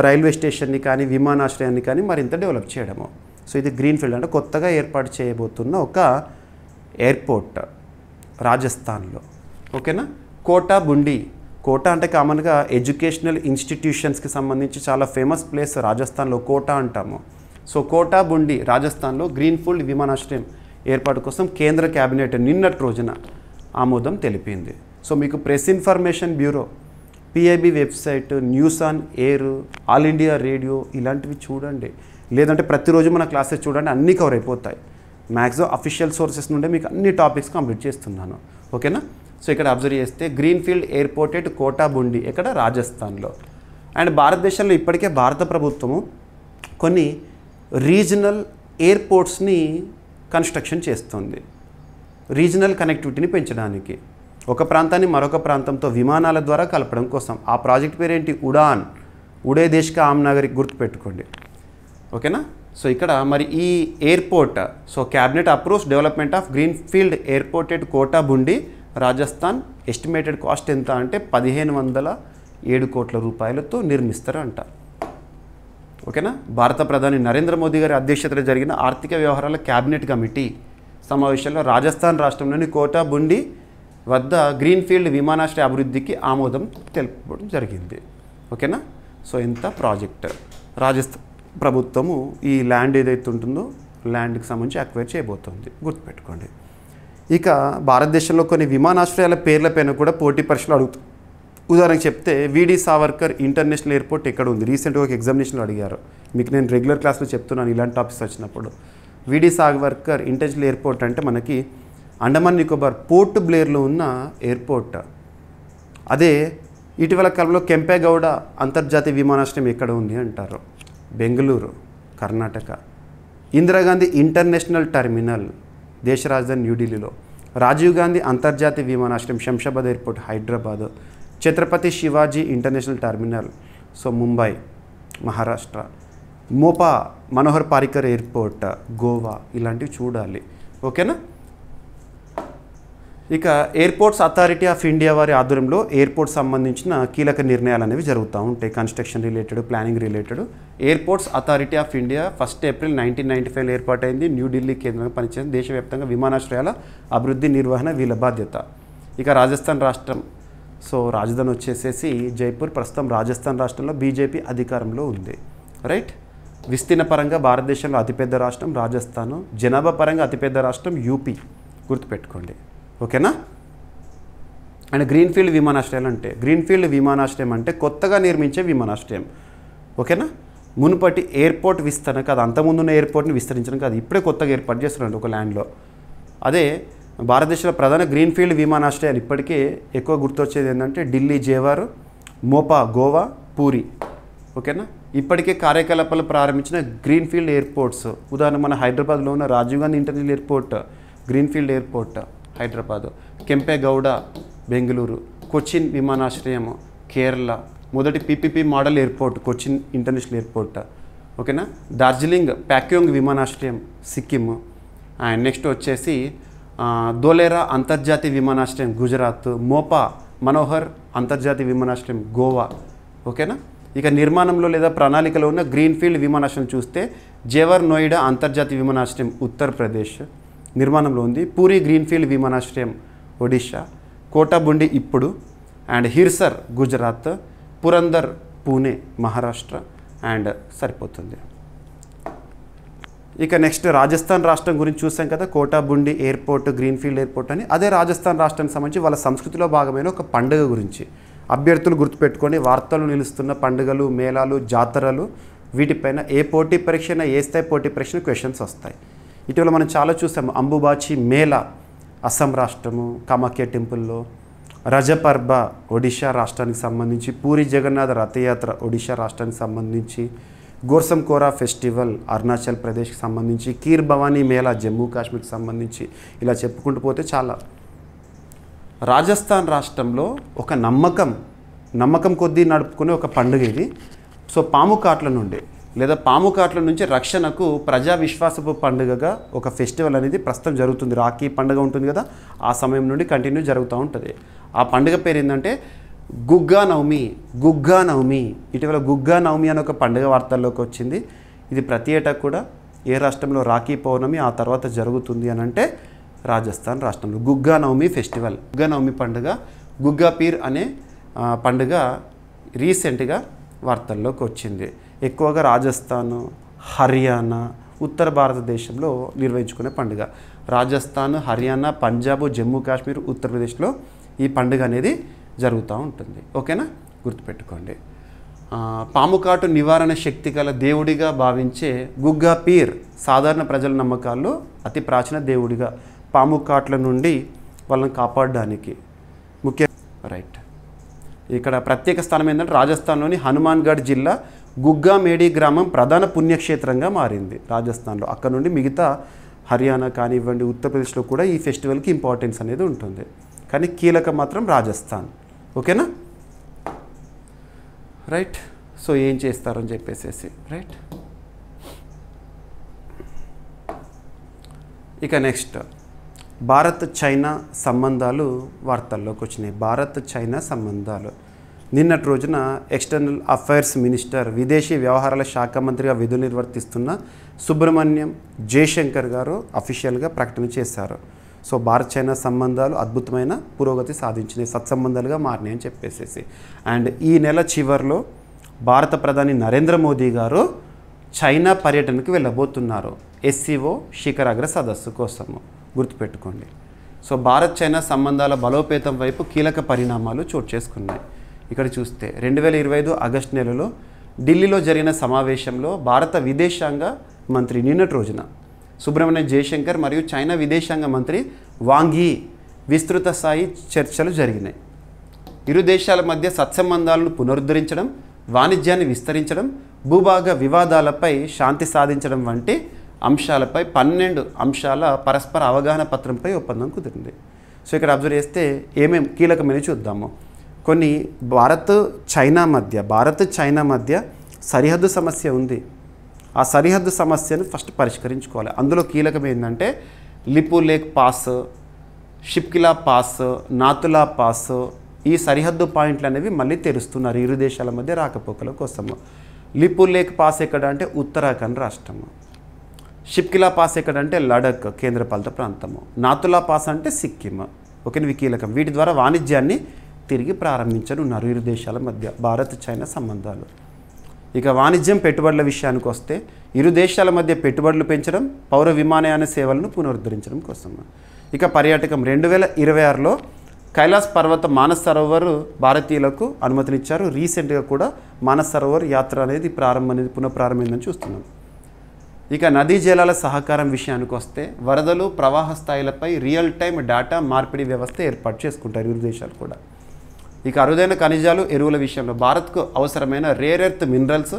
రైల్వే స్టేషన్ని కానీ విమానాశ్రయాన్ని కానీ మరింత డెవలప్ చేయడము. సో ఇది గ్రీన్ ఫీల్డ్ అంటే కొత్తగా ఏర్పాటు చేయబోతున్న ఒక ఎయిర్పోర్ట్ రాజస్థాన్లో. ఓకేనా. కోటా బుండి. కోటా అంటే కామన్గా ఎడ్యుకేషనల్ ఇన్స్టిట్యూషన్స్కి సంబంధించి చాలా ఫేమస్ ప్లేస్ రాజస్థాన్లో కోటా అంటాము. సో కోటా బుండి రాజస్థాన్లో గ్రీన్ఫీల్డ్ విమానాశ్రయం ఏర్పాటు కోసం కేంద్ర క్యాబినెట్ నిన్నటి రోజున ఆమోదం తెలిపింది. సో మీకు press information bureau, PIB website, news on air, all India radio ఇలాంటివి చూడండి. లేదంటే ప్రతిరోజు మన క్లాసెస్ చూడండి, అన్నీ కవర్ అయిపోతాయి. మ్యాక్సిమం అఫీషియల్ సోర్సెస్ నుండి మీకు అన్ని టాపిక్స్ కంప్లీట్ చేస్తున్నాను. ఓకేనా. సో ఇక్కడ అబ్జర్వ్ చేస్తే greenfield airport at Kota Bundi ఎక్కడ రాజస్థాన్లో. అండ్ భారతదేశంలో ఇప్పటికే భారత ప్రభుత్వము కొన్ని రీజనల్ ఎయిర్పోర్ట్స్ని కన్స్ట్రక్షన్ చేస్తుంది రీజనల్ కనెక్టివిటీని పెంచడానికి. ఒక ప్రాంతాన్ని మరొక ప్రాంతంతో విమానాల ద్వారా కలపడం కోసం. ఆ ప్రాజెక్ట్ పేరేంటి? ఉడాన్. ఉడే దేశ్ కా ఆమ్ నాగరిక్ గుర్తుపెట్టుకోండి. ఓకేనా. సో ఇక్కడ మరి ఈ airport, so cabinet approves development of greenfield airport at Kota Bundi Rajasthan. Estimated cost ఎంత అంటే 1507 కోట్ల రూపాయలతో నిర్మిస్తారంట. ఓకేనా. భారత ప్రధాని నరేంద్ర మోదీ గారి అధ్యక్షతలో జరిగిన ఆర్థిక వ్యవహారాల క్యాబినెట్ కమిటీ సమావేశంలో రాజస్థాన్ రాష్ట్రంలోని కోటా బుండి వద్ద గ్రీన్ఫీల్డ్ విమానాశ్రయ అభివృద్ధికి ఆమోదం తెలుపడం జరిగింది. ఓకేనా. సో ఇంత ప్రాజెక్ట్ రాజస్థాన్ ప్రభుత్వము ఈ ల్యాండ్ ఏదైతే ఉంటుందో ల్యాండ్కి సంబంధించి అక్వైర్ చేయబోతోంది, గుర్తుపెట్టుకోండి. ఇక భారతదేశంలో కొన్ని విమానాశ్రయాల పేర్లపైన కూడా పోటీ పరీక్షలు అడుగుతాయి. ఉదాహరణకు చెప్తే విడి సావర్కర్ ఇంటర్నేషనల్ ఎయిర్పోర్ట్ ఎక్కడ ఉంది? రీసెంట్గా ఒక ఎగ్జామినేషన్లో అడిగారు. మీకు నేను రెగ్యులర్ క్లాస్లో చెప్తున్నాను ఇలాంటి టాపిక్స్ వచ్చినప్పుడు. విడి సావర్కర్ ఇంటర్నేషనల్ ఎయిర్పోర్ట్ అంటే మనకి అండమాన్ నికోబార్ పోర్ట్ బ్లేర్లో ఉన్న ఎయిర్పోర్ట్. అదే ఇటీవల కాలంలో కెంపేగౌడ అంతర్జాతీయ విమానాశ్రయం ఎక్కడ ఉంది అంటారు? బెంగళూరు, కర్ణాటక. ఇందిరాగాంధీ ఇంటర్నేషనల్ టెర్మినల్ దేశ రాజధాని న్యూఢిల్లీలో. రాజీవ్ గాంధీ అంతర్జాతీయ విమానాశ్రయం Shamshabad airport Hyderabad. Chhatrapati Shivaji international terminal so Mumbai Maharashtra. Mopa Manohar Parrikar airport Goa. ఇలాంటివి చూడాలి. ఓకేనా. ఇక ఎయిర్పోర్ట్స్ అథారిటీ ఆఫ్ ఇండియా వారి ఆధ్వర్యంలో ఎయిర్పోర్ట్ సంబంధించిన కీలక నిర్ణయాలు అనేవి జరుగుతూ ఉంటాయి. Construction related, planning related. Airports authority of India 1 April 1995 ఏర్పాటైంది. న్యూఢిల్లీ కేంద్రంగా పనిచేసింది. దేశవ్యాప్తంగా విమానాశ్రయాల అభివృద్ధి, నిర్వహణ వీళ్ళ బాధ్యత. ఇక రాజస్థాన్ రాష్ట్రం, సో రాజధాని వచ్చేసేసి జైపూర్. ప్రస్తుతం రాజస్థాన్ రాష్ట్రంలో బీజేపీ అధికారంలో ఉంది. రైట్. విస్తీర్ణ పరంగా భారతదేశంలో అతిపెద్ద రాష్ట్రం రాజస్థాను. జనాభా పరంగా అతిపెద్ద రాష్ట్రం యూపీ, గుర్తుపెట్టుకోండి. ఓకేనా. అండ్ గ్రీన్ఫీల్డ్ విమానాశ్రయాలు అంటే గ్రీన్ఫీల్డ్ విమానాశ్రయం అంటే కొత్తగా నిర్మించే విమానాశ్రయం. ఓకేనా. మునుపటి ఎయిర్పోర్ట్ విస్తరణ కాదు, అంతకుముందున్న ఎయిర్పోర్ట్ని విస్తరించడం కాదు, ఇప్పుడే కొత్తగా ఏర్పాటు చేస్తున్నారు ఒక ల్యాండ్లో. అదే భారతదేశంలో ప్రధాన గ్రీన్ఫీల్డ్ విమానాశ్రయాలు ఇప్పటికే ఎక్కువ గుర్తొచ్చేది ఏంటంటే ఢిల్లీ జేవారు, మోపా గోవా, పూరి. ఓకేనా. ఇప్పటికే కార్యకలాపాలు ప్రారంభించిన గ్రీన్ఫీల్డ్ ఎయిర్పోర్ట్స్ ఉదాహరణ మన హైదరాబాద్లో ఉన్న Rajiv Gandhi international airport greenfield airport Hyderabad, Kempegowda Bengaluru, Cochin విమానాశ్రయం కేరళ, మొదటి PPP model airport Cochin international airport. ఓకేనా. డార్జిలింగ్ ప్యాక్యోంగ్ విమానాశ్రయం సిక్కిం. అండ్ నెక్స్ట్ వచ్చేసి ధోలేరా అంతర్జాతీయ విమానాశ్రయం గుజరాత్, మోపా మనోహర్ అంతర్జాతీయ విమానాశ్రయం గోవా. ఓకేనా. ఇక నిర్మాణంలో లేదా ప్రణాళికలో ఉన్న గ్రీన్ఫీల్డ్ విమానాశ్రయం చూస్తే జేవర్ నోయిడా అంతర్జాతీయ విమానాశ్రయం ఉత్తరప్రదేశ్ నిర్మాణంలో ఉంది. పూరి గ్రీన్ఫీల్డ్ విమానాశ్రయం ఒడిషా, కోటాబుండి ఇప్పుడు అండ్ హిర్సర్ గుజరాత్, పురందర్ పూణే మహారాష్ట్ర అండ్ సరిపోతుంది. ఇక నెక్స్ట్ రాజస్థాన్ రాష్ట్రం గురించి చూసాం కదా, కోటాబుండి ఎయిర్పోర్ట్ గ్రీన్ఫీల్డ్ ఎయిర్పోర్ట్ అని. అదే రాజస్థాన్ రాష్ట్రానికి సంబంధించి వాళ్ళ సంస్కృతిలో భాగమైన ఒక పండుగ గురించి అభ్యర్థులు గుర్తుపెట్టుకొని వార్తలు నిలుస్తున్న పండుగలు, మేళాలు, జాతరలు వీటిపైన ఏ పోటీ పరీక్ష ఏ స్థాయి పోటీ పరీక్ష క్వశ్చన్స్ వస్తాయి. ఇటీవల మనం చాలా చూసాము. అంబుబాచి మేళా అస్సాం రాష్ట్రము కామాఖ్య టెంపుల్లో, రజపర్బ ఒడిషా రాష్ట్రానికి సంబంధించి, పూరి జగన్నాథ రథయాత్ర ఒడిషా రాష్ట్రానికి సంబంధించి, గోర్సమ్ కోరా ఫెస్టివల్ అరుణాచల్ ప్రదేశ్కి సంబంధించి, కీర్ భవానీ మేళా జమ్మూ కాశ్మీర్కి సంబంధించి, ఇలా చెప్పుకుంటూ పోతే చాలా. రాజస్థాన్ రాష్ట్రంలో ఒక నమ్మకం కొద్దీ నడుపుకునే ఒక పండుగ ఇది. సో పాము కాట్ల నుండి లేదా పాము కాట్ల నుంచి రక్షణకు ప్రజా విశ్వాసపు పండుగగా ఒక ఫెస్టివల్ అనేది ప్రస్తుతం జరుగుతుంది. రాఖీ పండుగ ఉంటుంది కదా, ఆ సమయం నుండి కంటిన్యూ జరుగుతూ ఉంటుంది. ఆ పండుగ పేరు ఏంటంటే గుగ్గా నవమి. ఇటీవల గుగ్గా నవమి అనే ఒక పండుగ వార్తల్లోకి వచ్చింది. ఇది ప్రతి ఏటా కూడా ఏ రాష్ట్రంలో రాఖీ పౌర్ణమి ఆ తర్వాత జరుగుతుంది అని అంటే రాజస్థాన్ రాష్ట్రంలో గుగ్గా నవమి ఫెస్టివల్. గుగ్గా నవమి పండుగ, గుగ్గా పీర్ అనే పండుగ రీసెంట్గా వార్తల్లోకి వచ్చింది. ఎక్కువగా రాజస్థాన్, హర్యానా, ఉత్తర భారతదేశంలో నిర్వహించుకునే పండుగ. రాజస్థాన్, హర్యానా, పంజాబ్, జమ్మూ కాశ్మీర్, ఉత్తరప్రదేశ్లో ఈ పండుగ అనేది జరుగుతూ ఉంటుంది. ఓకేనా, గుర్తుపెట్టుకోండి. పాముకాటు నివారణ శక్తి గల దేవుడిగా భావించే గుగ్గా పీర్ సాధారణ ప్రజల నమ్మకాల్లో అతి ప్రాచీన దేవుడిగా పాముకాట్ల నుండి వాళ్ళని కాపాడడానికి ముఖ్య రైట్. ఇక్కడ ప్రత్యేక స్థానం ఏంటంటే రాజస్థాన్లోని హనుమాన్గఢ్ జిల్లా గుగ్గా మేడి గ్రామం ప్రధాన పుణ్యక్షేత్రంగా మారింది రాజస్థాన్లో. అక్కడ నుండి మిగతా హర్యానా కానివ్వండి, ఉత్తరప్రదేశ్లో కూడా ఈ ఫెస్టివల్కి ఇంపార్టెన్స్ అనేది ఉంటుంది. కానీ కీలకం మాత్రం రాజస్థాన్. ఓకేనా, రైట్. సో ఏం చేస్తారని చెప్పేసి రైట్. ఇక నెక్స్ట్ భారత్ చైనా సంబంధాలు వార్తల్లోకి వచ్చినాయి. భారత్ చైనా సంబంధాలు నిన్నటి రోజున ఎక్స్టర్నల్ అఫైర్స్ మినిస్టర్, విదేశీ వ్యవహారాల శాఖ మంత్రిగా విధులు నిర్వర్తిస్తున్న సుబ్రహ్మణ్యం జయశంకర్ గారు అఫీషియల్గా ప్రకటన చేశారు. సో భారత్ చైనా సంబంధాలు అద్భుతమైన పురోగతి సాధించినాయి, సత్సంబంధాలుగా మారినాయి అని చెప్పేసి. అండ్ ఈ నెల చివరిలో భారత ప్రధాని నరేంద్ర మోదీ గారు చైనా పర్యటనకు వెళ్ళబోతున్నారు, SCO శిఖరాగ్ర సదస్సు కోసము. గుర్తుపెట్టుకోండి. సో భారత్ చైనా సంబంధాల బలోపేతం వైపు కీలక పరిణామాలు చోటు చేసుకున్నాయి. ఇక్కడ చూస్తే 2025 ఆగస్టు నెలలో ఢిల్లీలో జరిగిన సమావేశంలో భారత విదేశాంగ మంత్రి నిన్నటి రోజున సుబ్రహ్మణ్యం జయశంకర్ మరియు చైనా విదేశాంగ మంత్రి వాంగ్ యీ విస్తృత స్థాయి చర్చలు జరిగినాయి. ఇరు దేశాల మధ్య సత్సంబంధాలను పునరుద్ధరించడం, వాణిజ్యాన్ని విస్తరించడం, భూభాగ వివాదాలపై శాంతి సాధించడం వంటి అంశాలపై 12 అంశాల పరస్పర అవగాహన పత్రంపై ఒప్పందం కుదిరింది. సో ఇక్కడ అబ్జర్వ్ చేస్తే ఏమేమి కీలకమైన చూద్దాము. కొన్ని భారత్ చైనా మధ్య సరిహద్దు సమస్య ఉంది. ఆ సరిహద్దు సమస్యను ఫస్ట్ పరిష్కరించుకోవాలి. అందులో కీలకం ఏంటంటే Lipu lake pass, Shipki La pass, Nathula pass, ఈ సరిహద్దు పాయింట్లు అనేవి మళ్ళీ తెరుస్తున్నారు ఇరు దేశాల మధ్య రాకపోకల కోసము. లిపు లేక్ పాస్ ఎక్కడ అంటే ఉత్తరాఖండ్ రాష్ట్రము, షిప్కిలా పాస్ ఎక్కడంటే లడక్ కేంద్రపాలిత ప్రాంతము, నాతులా పాస్ అంటే సిక్కిం. ఓకేనా, ఇవి కీలకం. వీటి ద్వారా వాణిజ్యాన్ని తిరిగి ప్రారంభించనున్నారు ఇరు దేశాల మధ్య భారత్ చైనా సంబంధాలు. ఇక వాణిజ్యం, పెట్టుబడుల విషయానికి వస్తే ఇరు దేశాల మధ్య పెట్టుబడులు పెంచడం, పౌర విమానయాన సేవలను పునరుద్ధరించడం కోసం. ఇక పర్యాటకం 2026లో కైలాస్ పర్వత మానస్ సరోవర్ భారతీయులకు అనుమతినిచ్చారు. రీసెంట్గా కూడా మానస్ సరోవర్ యాత్ర అనేది పునఃప్రారంభమైందని చూస్తున్నాం. ఇక నదీ జలాల సహకారం విషయానికి వస్తే వరదలు ప్రవాహ స్థాయిలపై రియల్ టైమ్ డేటా మార్పిడి వ్యవస్థ ఏర్పాటు చేసుకుంటారు ఇరు దేశాలు కూడా. ఇక అరుదైన ఖనిజాలు ఎరువుల విషయంలో భారత్కు అవసరమైన రేర్ ఎర్త్ మినరల్స్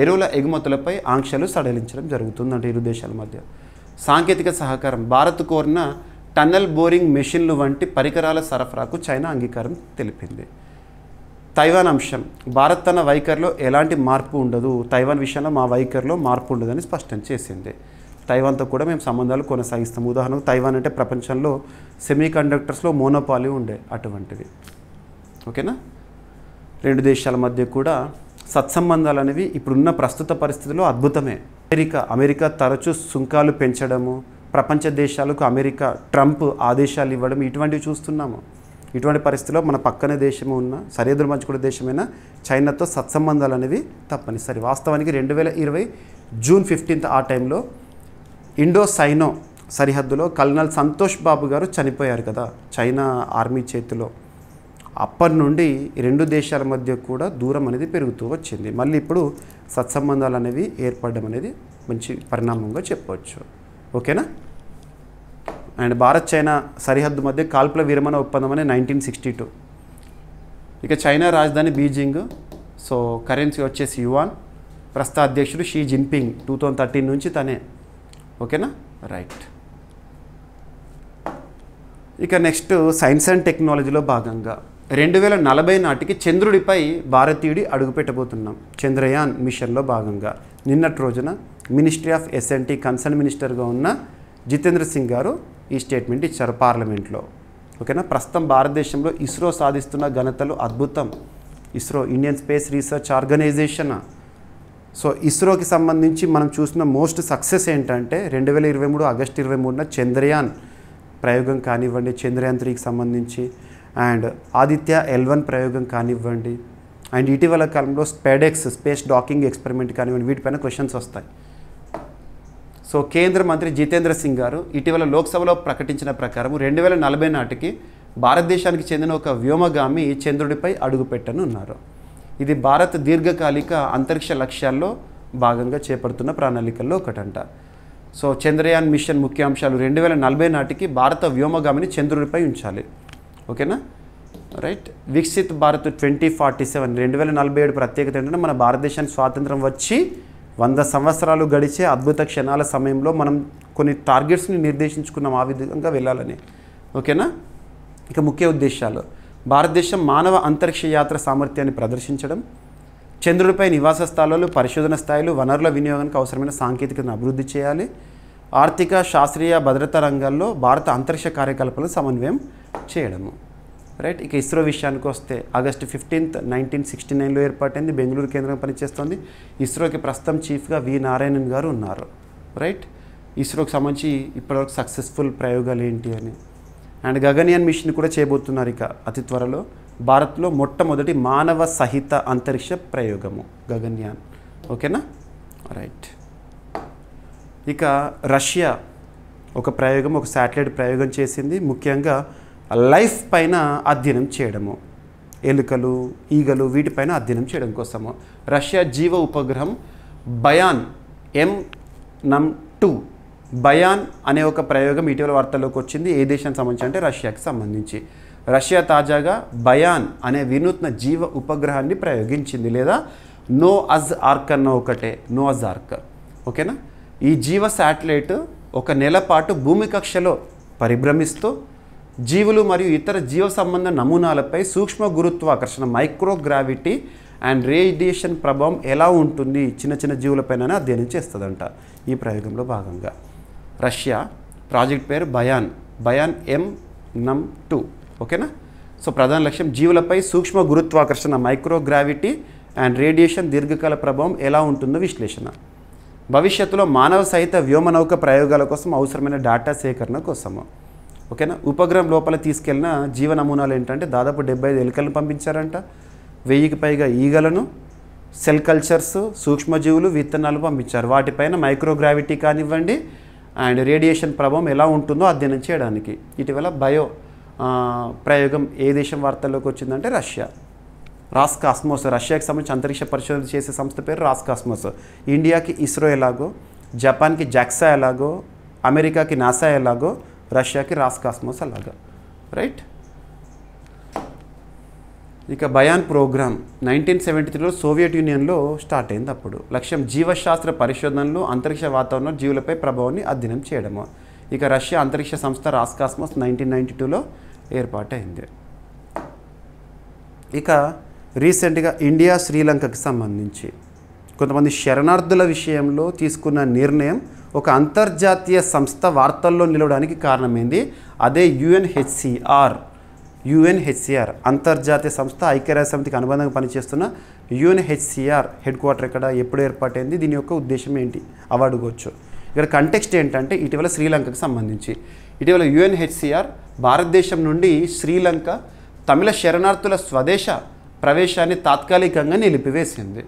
ఎరువుల ఎగుమతులపై ఆంక్షలు సడలించడం జరుగుతుందంటే ఇరు దేశాల మధ్య. సాంకేతిక సహకారం భారత్ కోరిన టన్నెల్ బోరింగ్ మెషిన్లు వంటి పరికరాల సరఫరాకు చైనా అంగీకారం తెలిపింది. తైవాన్ అంశం భారత్ తన వైఖరిలో ఎలాంటి మార్పు ఉండదు, తైవాన్ విషయంలో మా వైఖరిలో మార్పు ఉండదని స్పష్టం చేసింది. తైవాన్తో కూడా మేము సంబంధాలు కొనసాగిస్తాం. ఉదాహరణకు తైవాన్ అంటే ప్రపంచంలో సెమీకండక్టర్స్లో మోనోపాలి ఉండే అటువంటిది. ఓకేనా. రెండు దేశాల మధ్య కూడా సత్సంబంధాలు అనేవి ఇప్పుడున్న ప్రస్తుత పరిస్థితుల్లో అద్భుతమే. అమెరికా తరచూ సుంకాలు పెంచడము, ప్రపంచ దేశాలకు అమెరికా ట్రంప్ ఆదేశాలు ఇవ్వడం ఇటువంటివి చూస్తున్నాము. ఇటువంటి పరిస్థితుల్లో మన పక్కనే దేశము ఉన్న సరిహద్దుల మధ్య కూడా దేశమైన చైనాతో సత్సంబంధాలు అనేవి తప్పనిసరి. వాస్తవానికి 2020 జూన్ 15 ఆ టైంలో ఇండో సైనో సరిహద్దులో కల్నల్ సంతోష్ బాబు గారు చనిపోయారు కదా చైనా ఆర్మీ చేతిలో. అప్పటి నుండి రెండు దేశాల మధ్య కూడా దూరం అనేది పెరుగుతూ వచ్చింది. మళ్ళీ ఇప్పుడు సత్సంబంధాలు అనేవి ఏర్పడడం అనేది మంచి పరిణామంగా చెప్పవచ్చు. ఓకేనా. అండ్ భారత్ చైనా సరిహద్దు మధ్య కాల్పుల విరమణ ఒప్పందం అనే 1962. ఇక చైనా రాజధాని బీజింగ్. సో కరెన్సీ వచ్చేసి యువాన్. ప్రస్తుత అధ్యక్షుడు షీ జిన్పింగ్ 2013 నుంచి తనే. ఓకేనా. రైట్. ఇక నెక్స్ట్ సైన్స్ అండ్ టెక్నాలజీలో భాగంగా 2040 నాటికి చంద్రుడిపై భారతీయుడి అడుగుపెట్టబోతున్నాం. చంద్రయాన్ మిషన్లో భాగంగా నిన్నటి రోజున మినిస్ట్రీ ఆఫ్ ఎస్ఎన్టీ కన్సర్న్ మినిస్టర్గా ఉన్న జితేంద్ర సింగ్ గారు ఈ స్టేట్మెంట్ ఇచ్చారు పార్లమెంట్లో. ఓకేనా. ప్రస్తుతం భారతదేశంలో ఇస్రో సాధిస్తున్న ఘనతలు అద్భుతం. ISRO Indian space research organisation. So ఇస్రోకి సంబంధించి మనం చూసిన మోస్ట్ సక్సెస్ ఏంటంటే 2023 ఆగస్టు 23న చంద్రయాన్ ప్రయోగం కానివ్వండి, చంద్రయాన్ 3కి సంబంధించి, అండ్ ఆదిత్య L1 ప్రయోగం కానివ్వండి, అండ్ ఇటీవల కాలంలో స్పెడెక్స్ స్పేస్ డాకింగ్ ఎక్స్పెరిమెంట్ కానివ్వండి, వీటిపైన క్వశ్చన్స్ వస్తాయి. సో కేంద్ర మంత్రి జితేంద్ర సింగ్ గారు ఇటీవల లోక్సభలో ప్రకటించిన ప్రకారం 2040 నాటికి భారతదేశానికి చెందిన ఒక వ్యోమగామి చంద్రుడిపై అడుగుపెట్టనున్నారు. ఇది భారత్ దీర్ఘకాలిక అంతరిక్ష లక్ష్యాల్లో భాగంగా చేపడుతున్న ప్రణాళికల్లో ఒకటంట. సో చంద్రయాన్ మిషన్ ముఖ్య అంశాలు 2040 నాటికి భారత వ్యోమగామిని చంద్రుడిపై ఉంచాలి. ఓకేనా. రైట్. వికసిత్ భారత్ 2047 2047 ప్రత్యేకత ఏంటంటే మన భారతదేశానికి స్వాతంత్రం వచ్చి 100 సంవత్సరాలు గడిచే అద్భుత క్షణాల సమయంలో మనం కొన్ని టార్గెట్స్ని నిర్దేశించుకున్నాం ఆ విధంగా వెళ్ళాలని. ఓకేనా. ఇక ముఖ్య ఉద్దేశాలు భారతదేశం మానవ అంతరిక్ష యాత్ర సామర్థ్యాన్ని ప్రదర్శించడం, చంద్రుడిపై నివాస స్థలాలు, పరిశోధన స్థాయిలు, వనరుల వినియోగానికి అవసరమైన సాంకేతికతను అభివృద్ధి చేయాలి. ఆర్థిక, శాస్త్రీయ, భద్రతా రంగాల్లో భారత అంతరిక్ష కార్యకలాపాలను సమన్వయం చేయడము. రైట్. ఇక ఇస్రో విషయానికి వస్తే ఆగస్టు 15, 1969లో ఏర్పాటైంది. బెంగళూరు కేంద్రంగా పనిచేస్తుంది. ఇస్రోకి ప్రస్తుతం చీఫ్గా వి నారాయణన్ గారు ఉన్నారు. రైట్. ఇస్రోకి సంబంధించి ఇప్పటివరకు సక్సెస్ఫుల్ ప్రయోగాలు ఏంటి అని. అండ్ గగన్యాన్ మిషన్ కూడా చేయబోతున్నారు ఇక అతి త్వరలో. భారత్లో మొట్టమొదటి మానవ సహిత అంతరిక్ష ప్రయోగము గగన్యాన్. ఓకేనా. రైట్. ఇక రష్యా ఒక ప్రయోగం, ఒక శాటిలైట్ ప్రయోగం చేసింది. ముఖ్యంగా లైఫ్ పైన అధ్యయనం చేయడము, ఎలుకలు, ఈగలు వీటిపైన అధ్యయనం చేయడం కోసము రష్యా జీవ ఉపగ్రహం బయాన్ M-2 బయాన్ అనే ఒక ప్రయోగం ఇటీవల వార్తల్లోకి వచ్చింది. ఏ దేశానికి సంబంధించి అంటే రష్యాకి సంబంధించి. రష్యా తాజాగా బయాన్ అనే వినూత్న జీవ ఉపగ్రహాన్ని ప్రయోగించింది, లేదా నోఅజ్ ఆర్క్ అన్న ఒకటే, నోఅజ్ ఆర్క్. ఓకేనా. ఈ జీవ శాటిలైట్ ఒక నెల పాటు భూమి కక్షలో పరిభ్రమిస్తూ జీవులు మరియు ఇతర జీవ సంబంధ నమూనాలపై సూక్ష్మ గురుత్వాకర్షణ మైక్రోగ్రావిటీ అండ్ రేడియేషన్ ప్రభావం ఎలా ఉంటుంది చిన్న చిన్న జీవులపైన అధ్యయనం చేస్తుందంట ఈ ప్రయోగంలో భాగంగా. రష్యా ప్రాజెక్ట్ పేరు బయాన్ M-2. ఓకేనా. సో ప్రధాన లక్ష్యం జీవులపై సూక్ష్మ గురుత్వాకర్షణ మైక్రోగ్రావిటీ అండ్ రేడియేషన్ దీర్ఘకాల ప్రభావం ఎలా ఉంటుందో విశ్లేషణ. భవిష్యత్తులో మానవ సహిత వ్యోమనౌక ప్రయోగాల కోసం అవసరమైన డేటా సేకరణ కోసము. ఓకేనా. ఉపగ్రహం లోపల తీసుకెళ్లిన జీవ నమూనాలు ఏంటంటే దాదాపు 75 ఎలుకలను పంపించారంట, 1000కి పైగా ఈగలను, సెల్ కల్చర్స్, సూక్ష్మజీవులు, విత్తనాలు పంపించారు. వాటిపైన మైక్రోగ్రావిటీ కానివ్వండి అండ్ రేడియేషన్ ప్రభావం ఎలా ఉంటుందో అధ్యయనం చేయడానికి. ఇటీవల బయో ప్రయోగం ఏ దేశం వార్తల్లోకి వచ్చిందంటే రష్యా. రాస్కాస్మోస్, రష్యాకి సంబంధించి అంతరిక్ష పరిశోధన చేసే సంస్థ పేరు రాస్కాస్మోస్. ఇండియాకి ఇస్రో ఎలాగో, జపాన్కి జాక్సా ఎలాగో, అమెరికాకి నాసా ఎలాగో, రష్యాకి రాస్కాస్మోస్ అలాగా. రైట్. ఇక బయాన్ ప్రోగ్రామ్ 1973లో సోవియట్ యూనియన్లో స్టార్ట్ అయింది. అప్పుడు లక్ష్యం జీవశాస్త్ర పరిశోధనలు అంతరిక్ష వాతావరణం జీవులపై ప్రభావాన్ని అధ్యయనం చేయడము. ఇక రష్యా అంతరిక్ష సంస్థ రాస్కాస్మోస్ 1992లో ఏర్పాటైంది. ఇక రీసెంట్గా ఇండియా శ్రీలంకకి సంబంధించి కొంతమంది శరణార్థుల విషయంలో తీసుకున్న నిర్ణయం ఒక అంతర్జాతీయ సంస్థ వార్తల్లో నిలవడానికి కారణమైంది. అదే యుఎన్హెచ్సిఆర్ అంతర్జాతీయ సంస్థ, ఐక్యరాజ్య సమితికి అనుబంధంగా పనిచేస్తున్న యుఎన్హెచ్సిఆర్ హెడ్ క్వార్టర్ ఎక్కడ, ఎప్పుడు ఏర్పాటైంది, దీని యొక్క ఉద్దేశం ఏంటి అడుగవచ్చు. ఇక్కడ కంటెక్స్ట్ ఏంటంటే ఇటీవల శ్రీలంకకు సంబంధించి ఇటీవల యుఎన్హెచ్సిఆర్ భారతదేశం నుండి శ్రీలంక తమిళ శరణార్థుల స్వదేశ ప్రవేశాన్ని తాత్కాలికంగా నిలిపివేసింది.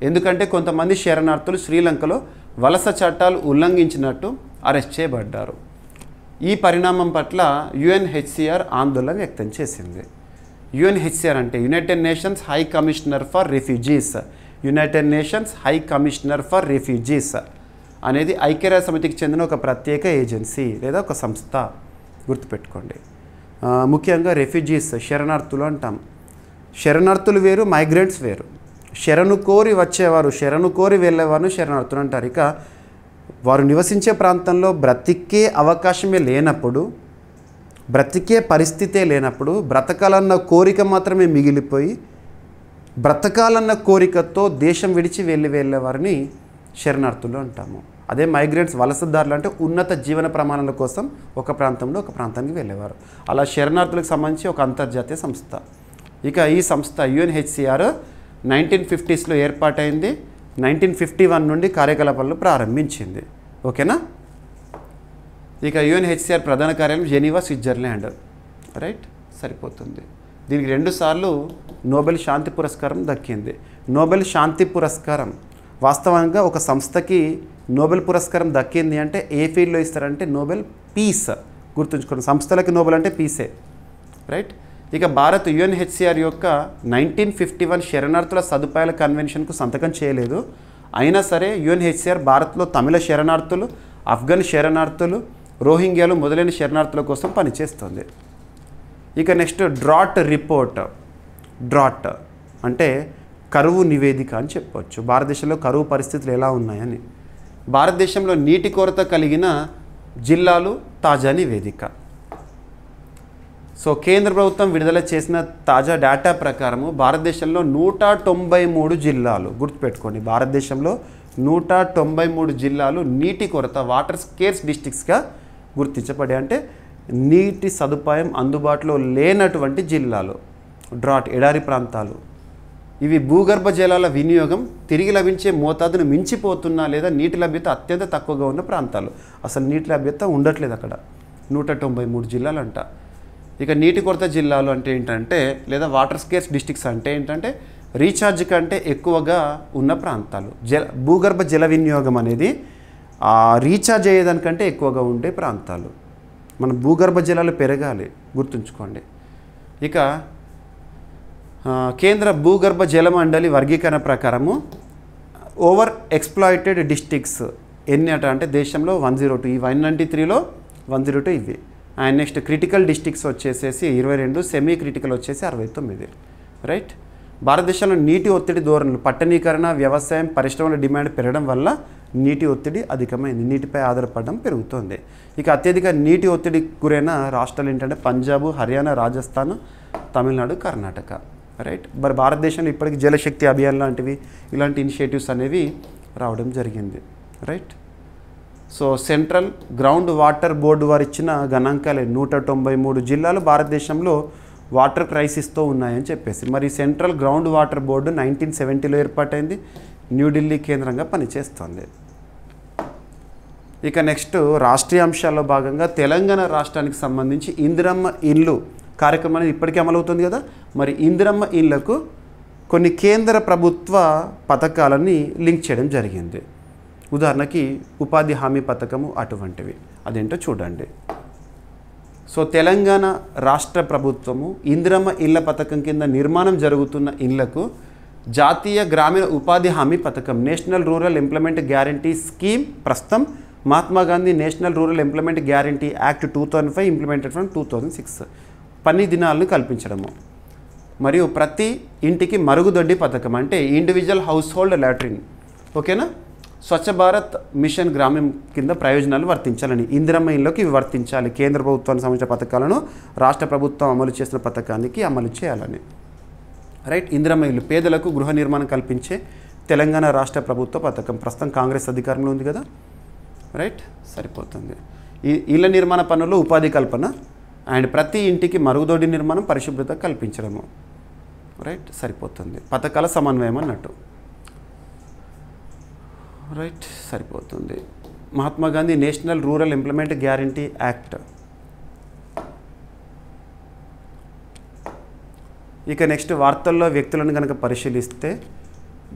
ఎందుకంటే కొంతమంది శరణార్థులు శ్రీలంకలో వలస చట్టాలు ఉల్లంఘించినట్టు అరెస్ట్ చేయబడ్డారు. ఈ పరిణామం పట్ల యుఎన్హెచ్సిఆర్ ఆందోళన వ్యక్తం చేసింది. యుఎన్హెచ్సిఆర్ అంటే United nations high commissioner for refugees. United nations high commissioner for refugees అనేది ఐక్యరాజ్య సమితికి చెందిన ఒక ప్రత్యేక ఏజెన్సీ లేదా ఒక సంస్థ. గుర్తుపెట్టుకోండి. ముఖ్యంగా రెఫ్యూజీస్, శరణార్థులు అంటాం. శరణార్థులు వేరు, మైగ్రెంట్స్ వేరు. శరణు కోరి వచ్చేవారు, శరణు కోరి వెళ్ళేవారు శరణార్థులు అంటారు. ఇక వారు నివసించే ప్రాంతంలో బ్రతికే అవకాశమే లేనప్పుడు, బ్రతికే పరిస్థితే లేనప్పుడు, బ్రతకాలన్న కోరిక మాత్రమే మిగిలిపోయి బ్రతకాలన్న కోరికతో దేశం విడిచి వెళ్ళేవారిని శరణార్థులు అంటాము. అదే మైగ్రెంట్స్, వలసదారులు అంటే ఉన్నత జీవన ప్రమాణాల కోసం ఒక ప్రాంతంలో ఒక ప్రాంతానికి వెళ్ళేవారు. అలా శరణార్థులకు సంబంధించి ఒక అంతర్జాతీయ సంస్థ. ఇక ఈ సంస్థ యుఎన్హెచ్సిఆర్ 1950స్లో ఏర్పాటైంది. 1951 నుండి కార్యకలాపాలను ప్రారంభించింది. ఓకేనా. ఇక యుఎన్హెచ్సిఆర్ ప్రధాన కార్యాలయం జెనీవా, స్విట్జర్లాండ్. రైట్, సరిపోతుంది. దీనికి 2 సార్లు నోబెల్ శాంతి పురస్కారం దక్కింది. నోబెల్ శాంతి పురస్కారం వాస్తవంగా ఒక సంస్థకి నోబెల్ పురస్కారం దక్కింది అంటే ఏ ఫీల్డ్లో ఇస్తారంటే నోబెల్ పీస్. గుర్తుంచుకోండి, సంస్థలకి నోబెల్ అంటే పీసే. రైట్. ఇక భారత్ యుఎన్హెచ్సిఆర్ యొక్క 1951 శరణార్థుల సదుపాయాల కన్వెన్షన్కు సంతకం చేయలేదు. అయినా సరే యుఎన్హెచ్సిఆర్ భారత్లో తమిళ శరణార్థులు, ఆఫ్ఘన్ శరణార్థులు, రోహింగ్యాలు మొదలైన శరణార్థుల కోసం పనిచేస్తుంది. ఇక నెక్స్ట్ డ్రాట్ రిపోర్ట్. డ్రాట్ అంటే కరువు నివేదిక అని చెప్పవచ్చు. భారతదేశంలో కరువు పరిస్థితులు ఎలా ఉన్నాయని. భారతదేశంలో నీటి కొరత కలిగిన జిల్లాలు తాజా నివేదిక. సో కేంద్ర ప్రభుత్వం విడుదల చేసిన తాజా డేటా ప్రకారము భారతదేశంలో 193 జిల్లాలు, గుర్తుపెట్టుకోండి, భారతదేశంలో 193 జిల్లాలు నీటి కొరత, వాటర్ స్కేర్స్ డిస్ట్రిక్ట్స్గా గుర్తించబడి, అంటే నీటి సదుపాయం అందుబాటులో లేనటువంటి జిల్లాలు. డ్రాట్, ఎడారి ప్రాంతాలు. ఇవి భూగర్భ జలాల వినియోగం తిరిగి లభించే మోతాదును మించిపోతున్నా లేదా నీటి లభ్యత అత్యంత తక్కువగా ఉన్న ప్రాంతాలు. అసలు నీటి లభ్యత ఉండట్లేదు అక్కడ. 193 జిల్లాలు అంట. ఇక నీటి కొరత జిల్లాలు అంటే ఏంటంటే, లేదా వాటర్ స్కేర్స్ డిస్ట్రిక్ట్స్ అంటే ఏంటంటే రీఛార్జ్ కంటే ఎక్కువగా ఉన్న ప్రాంతాలు. భూగర్భ జల వినియోగం అనేది రీఛార్జ్ అయ్యేదానికంటే ఎక్కువగా ఉండే ప్రాంతాలు. మన భూగర్భ జలాలు పెరగాలి, గుర్తుంచుకోండి. ఇక కేంద్ర భూగర్భ జల మండలి వర్గీకరణ ప్రకారము ఓవర్ ఎక్స్ప్లాయిటెడ్ డిస్ట్రిక్ట్స్ ఎన్ని అంటే దేశంలో 102, ఈ 193లో 102 ఇవి. అండ్ నెక్స్ట్ క్రిటికల్ డిస్ట్రిక్ట్స్ వచ్చేసేసి 22, సెమీ క్రిటికల్ వచ్చేసి 69. రైట్. భారతదేశంలో నీటి ఒత్తిడి ధోరణులు, పట్టణీకరణ, వ్యవసాయం, పరిశ్రమల డిమాండ్ పెరగడం వల్ల నీటి ఒత్తిడి అధికమైంది, నీటిపై ఆధారపడడం పెరుగుతుంది. ఇక అత్యధిక నీటి ఒత్తిడి గురైన రాష్ట్రాలు ఏంటంటే పంజాబ్, హర్యానా, రాజస్థాన్, తమిళనాడు, కర్ణాటక. రైట్. మరి భారతదేశంలో ఇప్పటికీ జలశక్తి అభియాన్ లాంటివి, ఇలాంటి ఇనిషియేటివ్స్ అనేవి రావడం జరిగింది. Right. So central ground water board వారు ఇచ్చిన గణాంకాలే 193 జిల్లాలు భారతదేశంలో వాటర్ క్రైసిస్తో ఉన్నాయని చెప్పేసి. మరి సెంట్రల్ గ్రౌండ్ వాటర్ బోర్డు 1970లో ఏర్పాటైంది, న్యూఢిల్లీ కేంద్రంగా పనిచేస్తుంది. ఇక నెక్స్ట్ రాష్ట్రీయ అంశాల్లో భాగంగా తెలంగాణ రాష్ట్రానికి సంబంధించి ఇందిరమ్మ ఇండ్లు కార్యక్రమం అనేది ఇప్పటికీ అమలవుతుంది కదా. మరి ఇందిరమ్మ ఇండ్లకు కొన్ని కేంద్ర ప్రభుత్వ పథకాలని లింక్ చేయడం జరిగింది. ఉదాహరణకి ఉపాధి హామీ పథకము అటువంటివి. అదేంటో చూడండి. సో తెలంగాణ రాష్ట్ర ప్రభుత్వము ఇందిరమ్మ ఇళ్ల పథకం కింద నిర్మాణం జరుగుతున్న ఇళ్లకు జాతీయ గ్రామీణ ఉపాధి హామీ పథకం national rural employment guarantee scheme ప్రస్తుతం Mahatma Gandhi national rural employment guarantee act 2005 implemented from 2006 పని దినాలను కల్పించడము. మరియు ప్రతి ఇంటికి మరుగుదొడ్డి పథకం అంటే ఇండివిజువల్ హౌస్ హోల్డ్ లాట్రిన్. ఓకేనా. స్వచ్ఛ భారత్ మిషన్ గ్రామీణ కింద ప్రయోజనాలు వర్తించాలని ఇందిరమ్మ ఇళ్ళకి ఇవి వర్తించాలి. కేంద్ర ప్రభుత్వానికి సంబంధించిన పథకాలను రాష్ట్ర ప్రభుత్వం అమలు చేసిన పథకానికి అమలు చేయాలని. రైట్. ఇందిరమ్మ ఇల్లు పేదలకు గృహ నిర్మాణం కల్పించే తెలంగాణ రాష్ట్ర ప్రభుత్వ పథకం. ప్రస్తుతం కాంగ్రెస్ అధికారంలో ఉంది కదా. రైట్. సరిపోతుంది. ఈ ఇళ్ళ నిర్మాణ పనుల్లో ఉపాధి కల్పన అండ్ ప్రతి ఇంటికి మరుగుదొడ్డి నిర్మాణం పరిశుభ్రత కల్పించడము. రైట్. సరిపోతుంది. పథకాల సమన్వయం అన్నట్టు. రైట్. సరిపోతుంది. Mahatma Gandhi national rural employment guarantee act. ఇక నెక్స్ట్ వార్తల్లో వ్యక్తులను కనుక పరిశీలిస్తే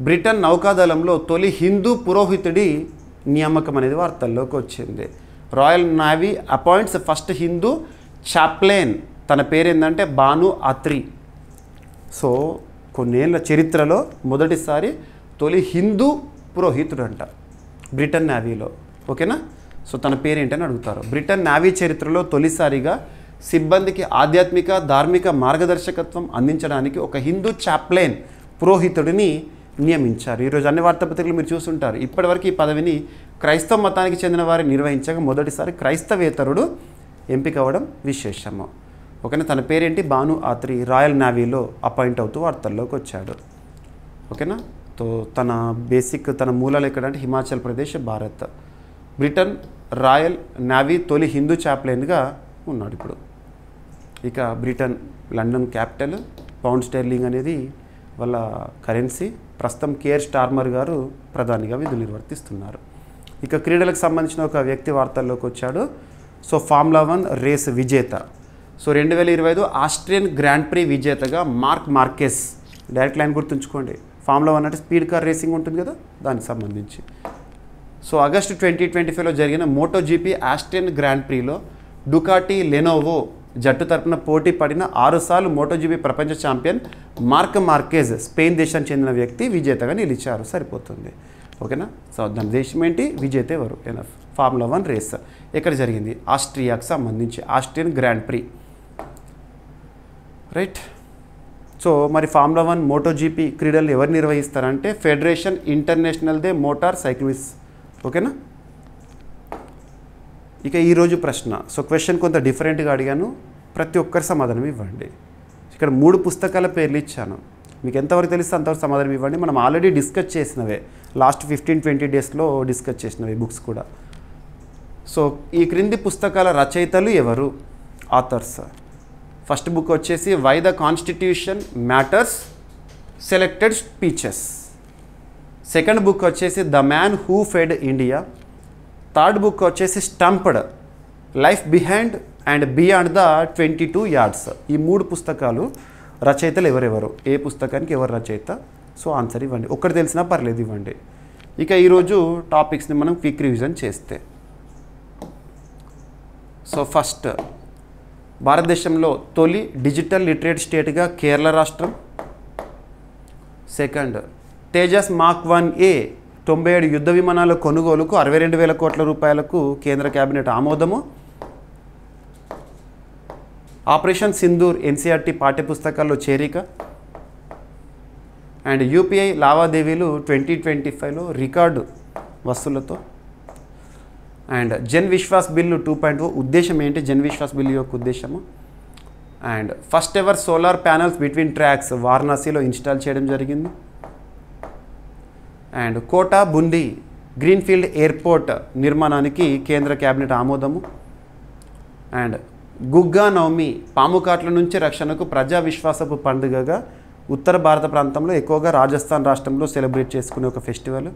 బ్రిటన్ నౌకాదళంలో తొలి హిందూ పురోహితుడి నియామకం అనేది వార్తల్లోకి వచ్చింది. Royal navy appoints first Hindu chaplain. తన పేరు ఏంటంటే భాను అత్రి. సో కొన్నేళ్ల చరిత్రలో మొదటిసారి తొలి హిందూ పురోహితుడు అంట బ్రిటన్ నేవీలో. ఓకేనా. సో తన పేరు ఏంటని అడుగుతారు. బ్రిటన్ నేవీ చరిత్రలో తొలిసారిగా సిబ్బందికి ఆధ్యాత్మిక ధార్మిక మార్గదర్శకత్వం అందించడానికి ఒక హిందూ చాప్లెయిన్ పురోహితుడిని నియమించారు. ఈరోజు అన్ని వార్తాపత్రికలు మీరు చూస్తుంటారు. ఇప్పటివరకు ఈ పదవిని క్రైస్తవ మతానికి చెందిన వారు నిర్వహించగా మొదటిసారి క్రైస్తవేతరుడు ఎంపిక అవ్వడం విశేషము. ఓకేనా. తన పేరేంటి భాను ఆత్రి. రాయల్ నేవీలో అపాయింట్ అవుతూ వార్తల్లోకి వచ్చాడు. ఓకేనా. తో తన బేసిక్ తన మూలాలు ఎక్కడంటే Himachal Pradesh, Bharat. Britain royal navy తొలి హిందూ చాప్లెయిన్గా ఉన్నాడు ఇప్పుడు. ఇక Britain London capital, pound sterling అనేది వాళ్ళ కరెన్సీ. ప్రస్తుతం కేర్ స్టార్మర్ గారు ప్రధానిగా విధులు నిర్వర్తిస్తున్నారు. ఇక క్రీడలకు సంబంధించిన ఒక వ్యక్తి వార్తల్లోకి వచ్చాడు. సో ఫార్ములా 1 రేస్ విజేత. సో 2025 ఆస్ట్రియన్ గ్రాండ్ ప్రీ విజేతగా మార్క్ మార్కెస్. డైరెక్ట్ లైన్ గుర్తుంచుకోండి. ఫార్ములా 1 అంటే స్పీడ్ కార్ రేసింగ్ ఉంటుంది కదా, దానికి సంబంధించి. సో ఆగస్టు 2025లో జరిగిన మోటో జీపీ ఆస్ట్రియన్ గ్రాండ్ ప్రీలో డుకాటీ లెనోవో జట్టు తరపున పోటీ పడిన 6 సార్లు మోటోజీపీ ప్రపంచ ఛాంపియన్ మార్క్ మార్కెజ్ స్పెయిన్ దేశానికి చెందిన వ్యక్తి విజేతగా నిలిచారు. సరిపోతుంది. ఓకేనా. సో దాని దేశం ఏంటి, విజేత ఎవరు? ఎనఫ్. ఫార్ములా 1 రేస్ ఎక్కడ జరిగింది? ఆస్ట్రియాకు సంబంధించి Austrian grand prix. Right. So మరి ఫార్ములా 1 మోటోజీపీ క్రీడలు ఎవరు నిర్వహిస్తారంటే federation international de motor cyclist. ఓకేనా. ఇక ఈరోజు ప్రశ్న. సో క్వశ్చన్ కొంత డిఫరెంట్గా అడిగాను, ప్రతి ఒక్కరి సమాధానం ఇవ్వండి. ఇక్కడ 3 పుస్తకాల పేర్లు ఇచ్చాను. మీకు ఎంతవరకు తెలిస్తే అంతవరకు సమాధానం ఇవ్వండి. మనం ఆల్రెడీ డిస్కస్ చేసినవే, లాస్ట్ 15-20 డేస్లో డిస్కస్ చేసినవి బుక్స్ కూడా. సో ఈ క్రింది పుస్తకాల రచయితలు ఎవరు? ఆథర్స్. ఫస్ట్ బుక్ వచ్చేసి why the constitution matters selected speeches. Second book వచ్చేసి the man who fed India. Third book వచ్చేసి stumped life behind and beyond the 22 yards. ఈ 3 పుస్తకాలు రచయితలు ఎవరెవరు, ఏ పుస్తకానికి ఎవరు రచయిత? సో ఆన్సర్ ఇవ్వండి. ఒక్కటి తెలిసినా పర్లేదు, ఇవ్వండి. ఇక ఈరోజు టాపిక్స్ని మనం క్విక్ రివిజన్ చేస్తే, సో ఫస్ట్ భారతదేశంలో తొలి డిజిటల్ లిటరేట్ స్టేట్గా కేరళ రాష్ట్రం. సెకండ్ తేజస్ మార్క్ 1A 97 యుద్ధ విమానాల కొనుగోలుకు 62,000 కోట్ల రూపాయలకు కేంద్ర కేబినెట్ ఆమోదము. ఆపరేషన్ సింధూర్ ఎన్సీఆర్టీ పాఠ్యపుస్తకాల్లో చేరిక. అండ్ యూపీఐ లావాదేవీలు 2025లో రికార్డు వస్తువులతో. అండ్ జన్ విశ్వాస్ బిల్లు 2.0 ఉద్దేశం ఏంటి? జన్ విశ్వాస్ బిల్లు యొక్క ఉద్దేశము. And first ever solar panels between tracks వారణాసిలో ఇన్స్టాల్ చేయడం జరిగింది. And Kota Bundi greenfield airport నిర్మాణానికి కేంద్ర కేబినెట్ ఆమోదము. అండ్ గుగ్గా నవమి పాము కాట్ల నుంచి రక్షణకు ప్రజా విశ్వాసపు పండుగగా ఉత్తర భారత ప్రాంతంలో ఎక్కువగా రాజస్థాన్ రాష్ట్రంలో సెలబ్రేట్ చేసుకునే ఒక ఫెస్టివల్.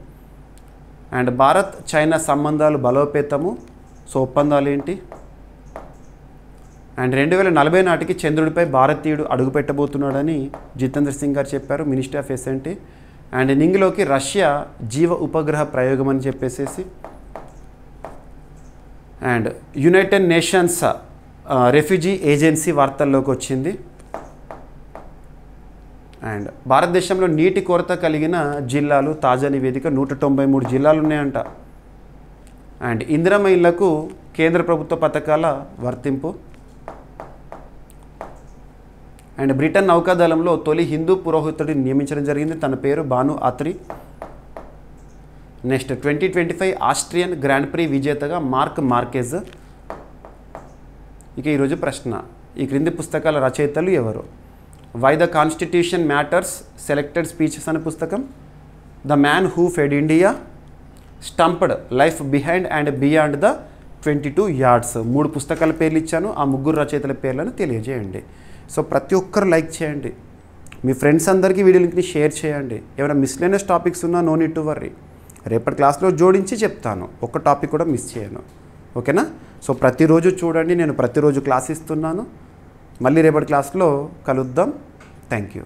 అండ్ భారత్ చైనా సంబంధాలు బలోపేతము. సో ఒప్పందాలు ఏంటి? అండ్ 2040 నాటికి చంద్రుడిపై భారతీయుడు అడుగుపెట్టబోతున్నాడని జితేంద్ర సింగ్ గారు చెప్పారు, మినిస్ట్రీ ఆఫ్ ఎస్ఎన్టీ. అండ్ నింగిలోకి రష్యా జీవ ఉపగ్రహ ప్రయోగం అని చెప్పేసేసి. And united nations refugee agency వార్తల్లోకి వచ్చింది. అండ్ భారతదేశంలో నీటి కొరత కలిగిన జిల్లాలు తాజా నివేదిక 193 జిల్లాలు ఉన్నాయంట. అండ్ ఇందిరమ్మ ఇళ్లకు కేంద్ర ప్రభుత్వ పథకాల వర్తింపు. అండ్ బ్రిటన్ నౌకాదళంలో తొలి హిందూ పురోహితుడిని నియమించడం జరిగింది. తన పేరు Bhanu Atri. Next 2025 Austrian grand prix విజేతగా మార్క్ మార్కెజ్. ఇక ఈరోజు ప్రశ్న, ఈ క్రింది పుస్తకాల రచయితలు ఎవరు? Why the constitution matters, selected speeches అనే పుస్తకం, the man who fed India, stumped, life behind and beyond the 22 yards. 3 పుస్తకాల పేర్లు ఇచ్చాను. ఆ 3 రచయితల పేర్లను తెలియజేయండి. సో ప్రతి ఒక్కరు లైక్ చేయండి, మీ ఫ్రెండ్స్ అందరికీ వీడియో లింక్ని షేర్ చేయండి. ఏమైనా మిస్లేనియస్ టాపిక్స్ ఉన్నా నో నీడ్ టు వర్రీ, రేపటి క్లాస్లో జోడించి చెప్తాను, ఒక్క టాపిక్ కూడా మిస్ చేయను. ఓకేనా? సో ప్రతిరోజు చూడండి, నేను ప్రతిరోజు క్లాస్ ఇస్తున్నాను. మళ్ళీ రేపటి క్లాస్లో కలుద్దాం. Thank you.